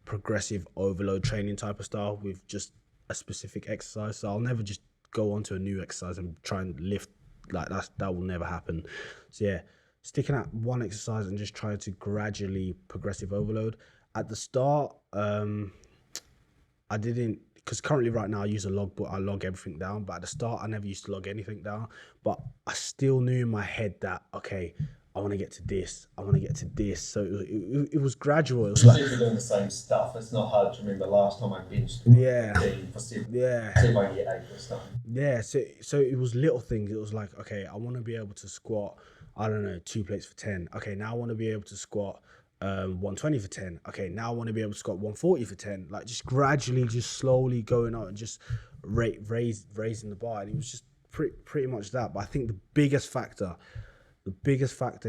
progressive overload training type of style with just a specific exercise. So I'll never just go on to a new exercise and try and lift like that will never happen. So yeah, sticking at one exercise and just trying to gradually progressive overload. At the start, I didn't, because currently right now I use a logbook, I log everything down, but at the start I never used to log anything down. But I still knew in my head that, okay, I want to get to this, I want to get to this. So it was gradual. It was like, if you're doing the same stuff, it's not hard to remember last time I benched 15 for 7. Yeah. See if I can get 8 this time. Yeah, so it was little things. It was like, okay, I want to be able to squat, I don't know, 2 plates for 10. Okay, now I want to be able to squat 120 for 10. Okay, now I want to be able to squat 140 for 10. Like just gradually, just slowly going up and just raising the bar. And it was just pretty much that. But I think the biggest factor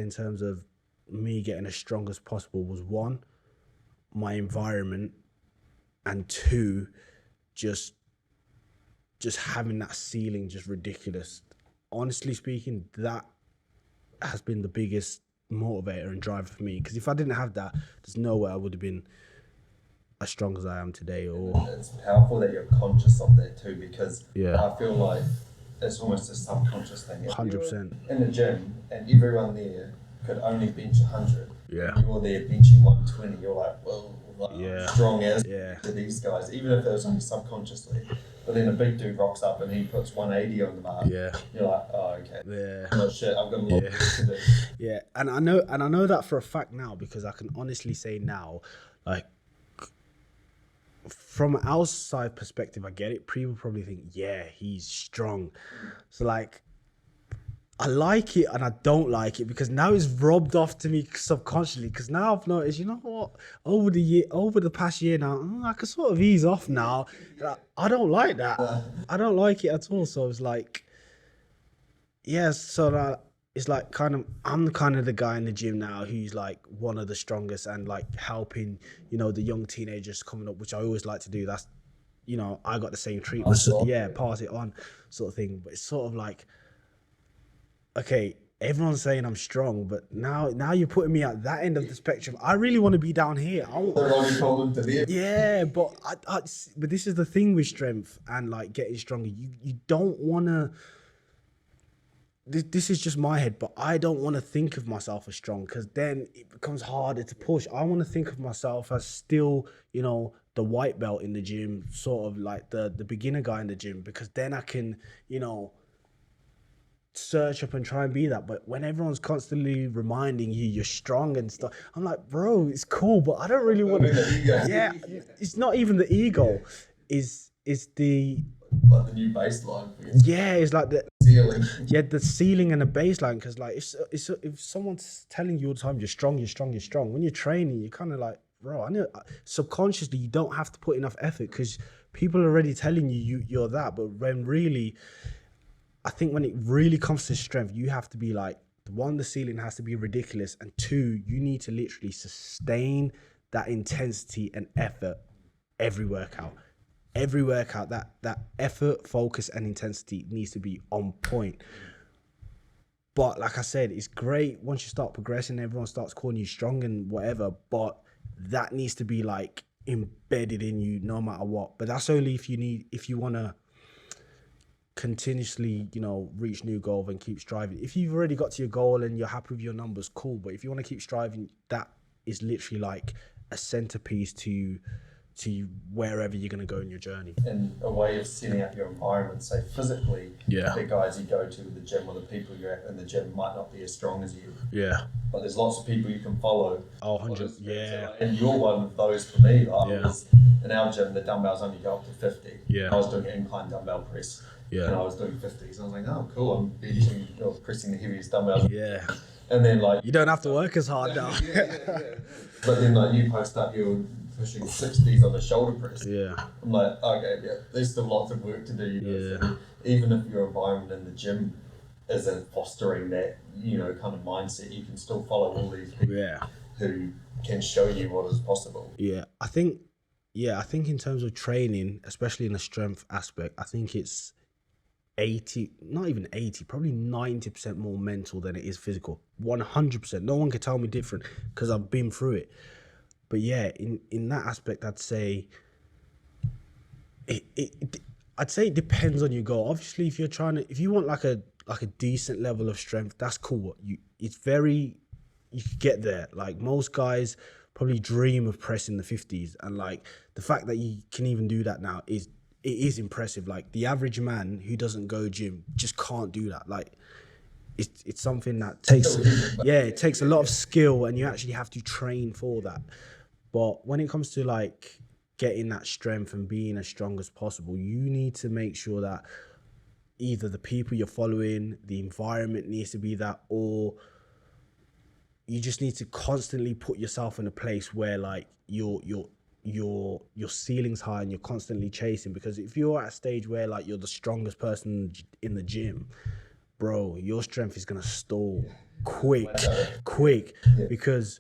in terms of me getting as strong as possible was 1, my environment, and 2, just having that ceiling just ridiculous. Honestly speaking, that has been the biggest motivator and driver for me, because if I didn't have that, there's no way I would have been as strong as I am today. Or it's powerful that you're conscious of that too, because I feel like it's almost a subconscious thing. 100%. In the gym and everyone there could only bench 100. Yeah. You're there benching 120. You're like, well, I'm strong as to these guys, even if it was only subconsciously. But then a big dude rocks up and he puts 180 on the bar. Yeah. You're like, oh, okay. Yeah. Oh shit, I've got a lot to do. Yeah, and I know that for a fact now, because I can honestly say now, like, from an outside perspective, I get it. People probably think, yeah, he's strong. So like, I like it and I don't like it, because now it's rubbed off to me subconsciously. Because now I've noticed, you know what, over the past year now, I can sort of ease off now. I don't like that. I don't like it at all. So it's like, so that it's like I'm kind of the guy in the gym now who's like one of the strongest, and like helping, you know, the young teenagers coming up, which I always like to do. That's, you know, I got the same treatment. Pass it on sort of thing. But it's sort of like, okay, everyone's saying I'm strong, but now you're putting me at that end of the spectrum. I really want to be down here. Yeah, but but this is the thing with strength and like getting stronger. You don't want to. This is just my head, but I don't want to think of myself as strong, because then it becomes harder to push. I want to think of myself as still, you know, the white belt in the gym, sort of like the beginner guy in the gym, because then I can, you know, search up and try and be that. But when everyone's constantly reminding you you're strong and stuff, I'm like, bro, it's cool, but I don't really want to. Yeah, it's not even the ego. it's the like the new baseline for you. Yeah, it's like the ceiling. Yeah, the ceiling and the baseline. Because like if someone's telling you all the time you're strong, when you're training, you're kind of like, bro, I know subconsciously you don't have to put enough effort because people are already telling you're that. But when really, I think when it really comes to strength, you have to be like, one, the ceiling has to be ridiculous, and two, you need to literally sustain that intensity and effort every workout. That effort, focus, and intensity needs to be on point. But like I said, it's great once you start progressing, everyone starts calling you strong and whatever, but that needs to be like embedded in you no matter what. But that's only if you want to continuously, reach new goals and keep striving. If you've already got to your goal and you're happy with your numbers, cool. But if you want to keep striving, that is literally like a centerpiece to wherever you're going to go in your journey. And a way of setting up your environment, say physically, Yeah. the guys you go to the gym or the people you're at in the gym might not be as strong as you. Yeah. But there's lots of people you can follow. Oh, 100, yeah. And you're one of those for me. Like Yeah. I was in our gym, the dumbbells only go up to 50. Yeah. I was doing an incline dumbbell press. Yeah. And I was doing 50s. And I was like, oh, cool, I'm benching or pressing the heaviest dumbbells. Yeah. And then like... You don't have to work as hard now. yeah. But then like you post up, you're pushing 60s on the shoulder press. Yeah. I'm like, okay, yeah, there's still lots of work to do. Yeah. So even if your environment in the gym isn't fostering that, kind of mindset, you can still follow all these people who can show you what is possible. Yeah. I think in terms of training, especially in the strength aspect, I think it's 80, not even 80, probably 90% more mental than it is physical. 100%. No one can tell me different because I've been through it. But yeah, in that aspect, I'd say it depends on your goal. Obviously, if you want like a decent level of strength, that's cool. You could get there. Like most guys probably dream of pressing the 50s, and like the fact that you can even do that now is impressive. Like the average man who doesn't go gym just can't do that. Like it's something that takes a lot of skill, and you actually have to train for that. But when it comes to like getting that strength and being as strong as possible, you need to make sure that either the people you're following, the environment needs to be that, or you just need to constantly put yourself in a place where like your ceiling's high and you're constantly chasing. Because if you're at a stage where like you're the strongest person in the gym, bro, your strength is gonna stall quick, because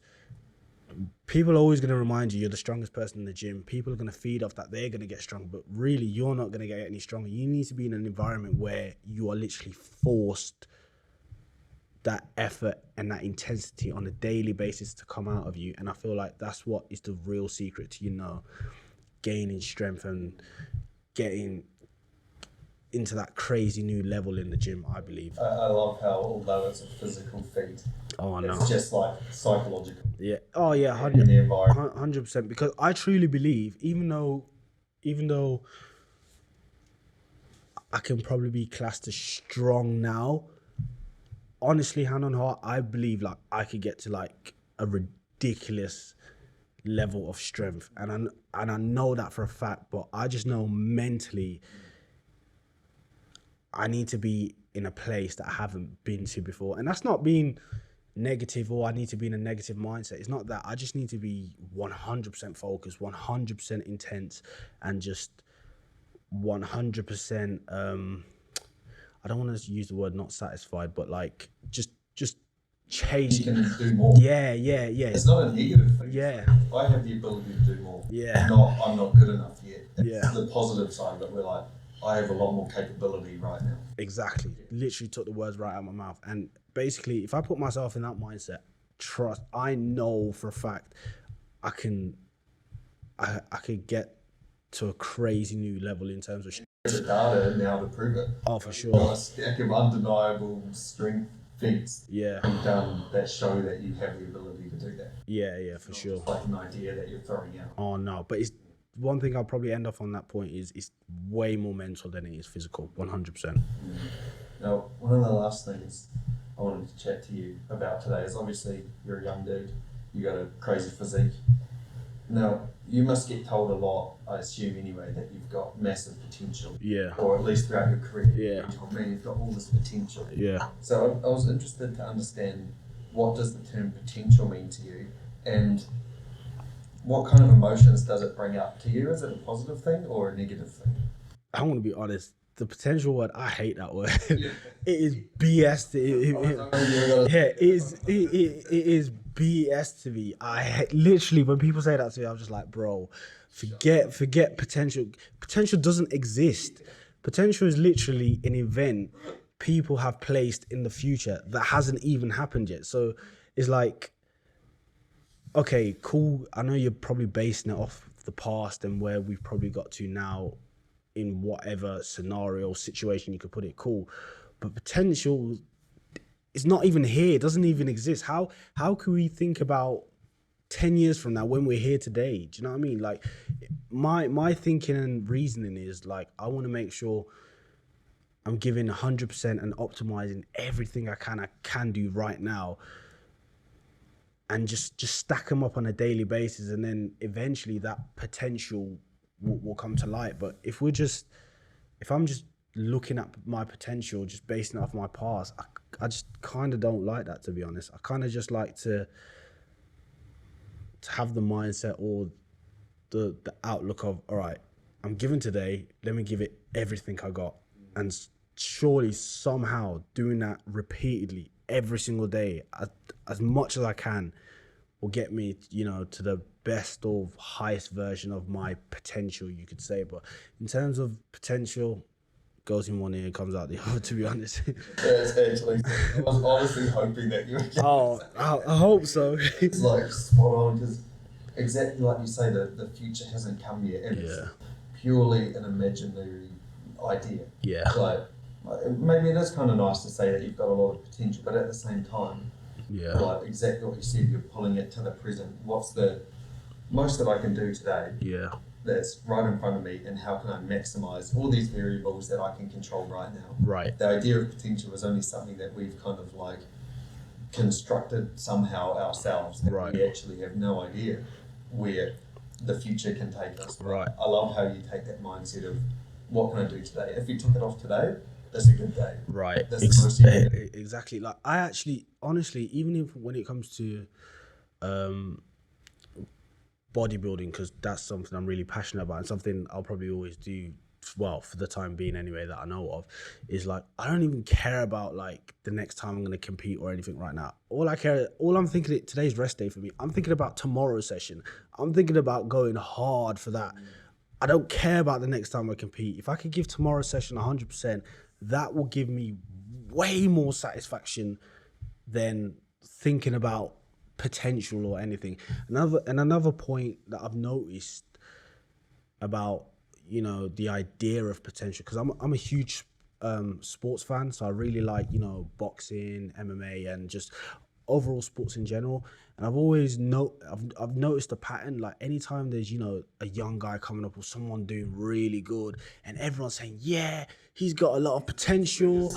people are always going to remind you're the strongest person in the gym. People are going to feed off that. They're going to get strong, but really you're not going to get any stronger. You need to be in an environment where you are literally forced that effort and that intensity on a daily basis to come out of you. And I feel like that's what is the real secret to, gaining strength and getting into that crazy new level in the gym, I believe. I love how, although it's a physical feat, it's just like psychological. Yeah. Oh yeah, 100%. Because I truly believe, even though I can probably be classed as strong now, honestly, hand on heart, I believe like I could get to like a ridiculous level of strength, and I know that for a fact. But I just know mentally, I need to be in a place that I haven't been to before. And that's not being negative, or I need to be in a negative mindset. It's not that. I just need to be 100% focused, 100% intense, and just 100%, I don't want to use the word not satisfied, but like just chasing. You can do more. Yeah. It's not a negative thing. Yeah. I have the ability to do more. Yeah. I'm not good enough yet. It's the positive side of it. We're like, I have a lot more capability right now. Exactly. Literally took the words right out of my mouth. And basically, if I put myself in that mindset, I know for a fact I could get to a crazy new level in terms of There's the data now to prove it. Oh, for sure. Got a stack of undeniable strength feats that show that you have the ability to do that. Yeah, for sure. It's like an idea that you're throwing out. Oh no, but it's one thing I'll probably end off on that point is it's way more mental than it is physical, 100%. Now, one of the last things I wanted to chat to you about today is obviously you're a young dude, you got a crazy physique. Now, you must get told a lot, I assume anyway, that you've got massive potential. Yeah. Or at least throughout your career. Yeah. You told me you've got all this potential. Yeah. So I was interested to understand, what does the term potential mean to you, and what kind of emotions does it bring up to you? Is it a positive thing or a negative thing? I want to be honest. The potential word, I hate that word. Yeah. It is BS. It is BS to me. Literally, when people say that to me, I'm just like, bro, forget potential. Potential doesn't exist. Potential is literally an event people have placed in the future that hasn't even happened yet. So it's like, okay, cool. I know you're probably basing it off the past and where we've probably got to now in whatever scenario, situation you could put it, cool. But potential is not even here. It doesn't even exist. How can we think about 10 years from now when we're here today? Do you know what I mean? Like, my thinking and reasoning is like, I want to make sure I'm giving 100% and optimizing everything I can do right now, and just stack them up on a daily basis, and then eventually that potential will come to light. But if I'm just looking at my potential, just basing it off my past, I just kind of don't like that, to be honest. I kind of just like to have the mindset or the outlook of, all right, I'm giving today, let me give it everything I got. And surely somehow doing that repeatedly every single day, as much as I can, will get me, to the best or highest version of my potential, you could say. But in terms of potential, goes in one ear, comes out the other, to be honest. Yeah, it's actually, I was honestly hoping that you would get I hope so. It's like spot on, because exactly like you say, the future hasn't come yet, and it's purely an imaginary idea. Yeah. Like, maybe it is kind of nice to say that you've got a lot of potential, but at the same time, like exactly what you said, you're pulling it to the present. What's the most that I can do today? Yeah. That's right in front of me, and how can I maximize all these variables that I can control right now? Right. The idea of potential is only something that we've kind of like constructed somehow ourselves, and we actually have no idea where the future can take us. Right. I love how you take that mindset of, what can I do today? If you took it off today, that's a good day. Right. That's the most exactly. Like, I actually, honestly, even if when it comes to bodybuilding, because that's something I'm really passionate about and something I'll probably always do, well, for the time being anyway, that I know of, is like, I don't even care about like the next time I'm going to compete or anything right now. All I'm thinking, today's rest day for me. I'm thinking about tomorrow's session. I'm thinking about going hard for that. I don't care about the next time I compete. If I could give tomorrow's session 100%, that will give me way more satisfaction than thinking about potential or anything. Another point that I've noticed about, the idea of potential, because I'm a huge sports fan, so I really like, boxing, MMA, and just overall sports in general. And I've always I've noticed a pattern, like anytime there's, a young guy coming up or someone doing really good and everyone's saying, yeah, he's got a lot of potential.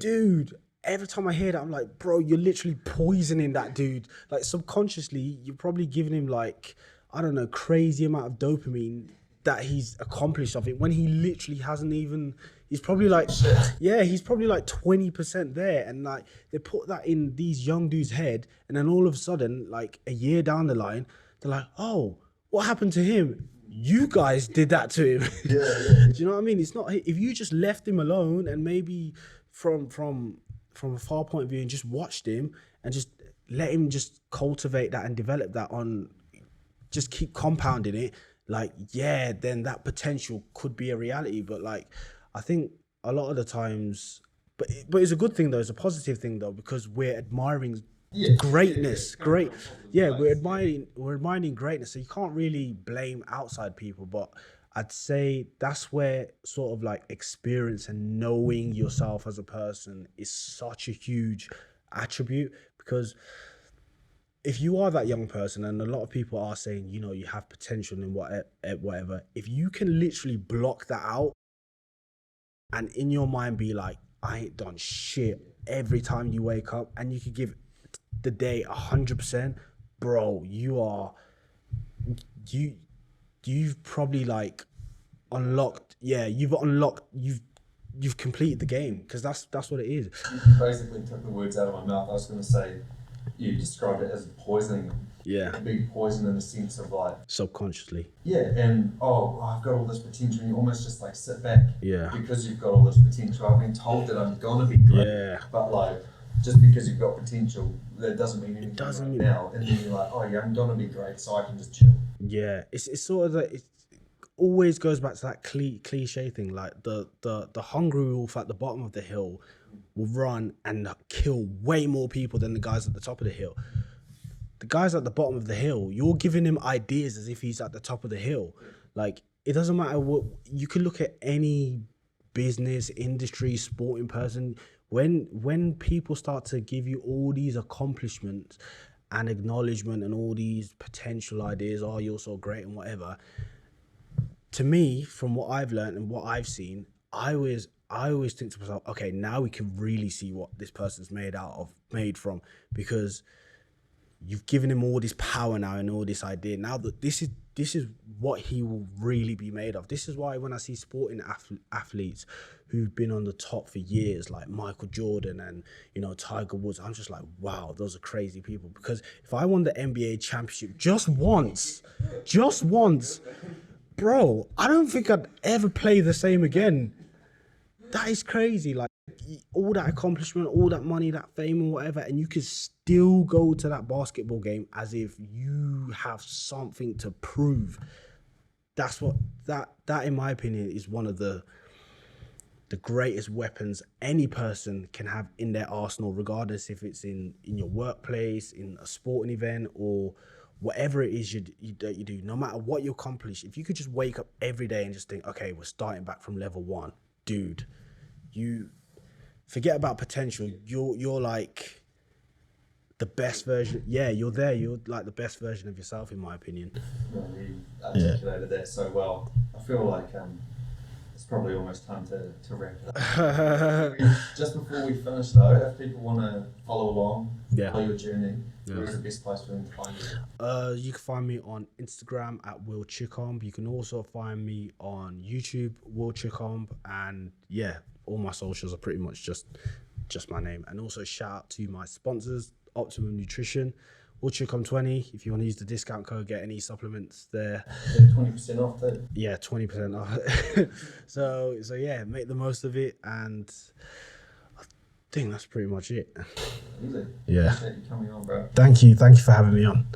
Dude, every time I hear that, I'm like, bro, you're literally poisoning that dude. Like, subconsciously, you're probably giving him like, I don't know, crazy amount of dopamine that he's accomplished of it, when he literally hasn't even, he's probably like 20% there. And like, they put that in these young dudes' head, and then all of a sudden, like a year down the line, they're like, oh, what happened to him? You guys did that to him. Do you know what I mean? It's not, if you just left him alone and maybe from a far point of view and just watched him and just let him just cultivate that and develop that on, just keep compounding it, like, yeah, then that potential could be a reality. But like, I think a lot of the times, but it's a good thing though, it's a positive thing though, because we're admiring greatness. We're admiring greatness. So you can't really blame outside people, but I'd say that's where sort of like experience and knowing yourself as a person is such a huge attribute. Because if you are that young person, and a lot of people are saying, you have potential in whatever, if you can literally block that out and in your mind be like, I ain't done shit, every time you wake up, and you could give the day 100%, bro, you've probably like unlocked. Yeah, you've completed the game, because that's what it is. You basically took the words out of my mouth. I was going to say, you described it as poisoning them. Yeah. A big poison in the sense of like subconsciously. Yeah, and I've got all this potential, and you almost just like sit back. Yeah. Because you've got all this potential. I've been told that I'm gonna be great. Yeah. But like, just because you've got potential, that doesn't mean anything. It doesn't mean now. And then you're like, oh yeah, I'm gonna be great, so I can just chill. Yeah, it's sort of like, it always goes back to that cliche thing, like the hungry wolf at the bottom of the hill will run and kill way more people than the guys at the top of the hill. The guys at the bottom of the hill, you're giving him ideas as if he's at the top of the hill. Like, it doesn't matter what, you can look at any business, industry, sporting person. When people start to give you all these accomplishments and acknowledgement and all these potential ideas, oh, you're so great and whatever. To me, from what I've learned and what I've seen, I always think to myself, okay, now we can really see what this person's made from, because you've given him all this power now and all this idea. Now that this is what he will really be made of. This is why when I see sporting athletes who've been on the top for years, like Michael Jordan and, you know, Tiger Woods, I'm just like, wow, those are crazy people. Because if I won the NBA championship just once, bro, I don't think I'd ever play the same again. That is crazy. Like, all that accomplishment, all that money, that fame and whatever, and you can still go to that basketball game as if you have something to prove. That's what that in my opinion is one of the greatest weapons any person can have in their arsenal, regardless if it's in your workplace, in a sporting event, or whatever it is that you do. No matter what you accomplish, if you could just wake up every day and just think, okay, we're starting back from level 1, dude, you forget about potential. You're like the best version. Yeah, you're there. You're like the best version of yourself, in my opinion. No, you articulated that so well. I feel like it's probably almost time to wrap it up. Just before we finish though, if people want to follow along, follow your journey, where's the best place for them to find you? You can find me on Instagram at Will Chicomb. You can also find me on YouTube, Will Chicomb, and yeah, all my socials are pretty much just my name. And also shout out to my sponsors, Optimum Nutrition, Will Chicomb 20. If you want to use the discount code, get any supplements there. 20% off too. Yeah, 20% off. so yeah, make the most of it, and I think that's pretty much it. Easy. Yeah. Appreciate you coming on, bro. Thank you for having me on.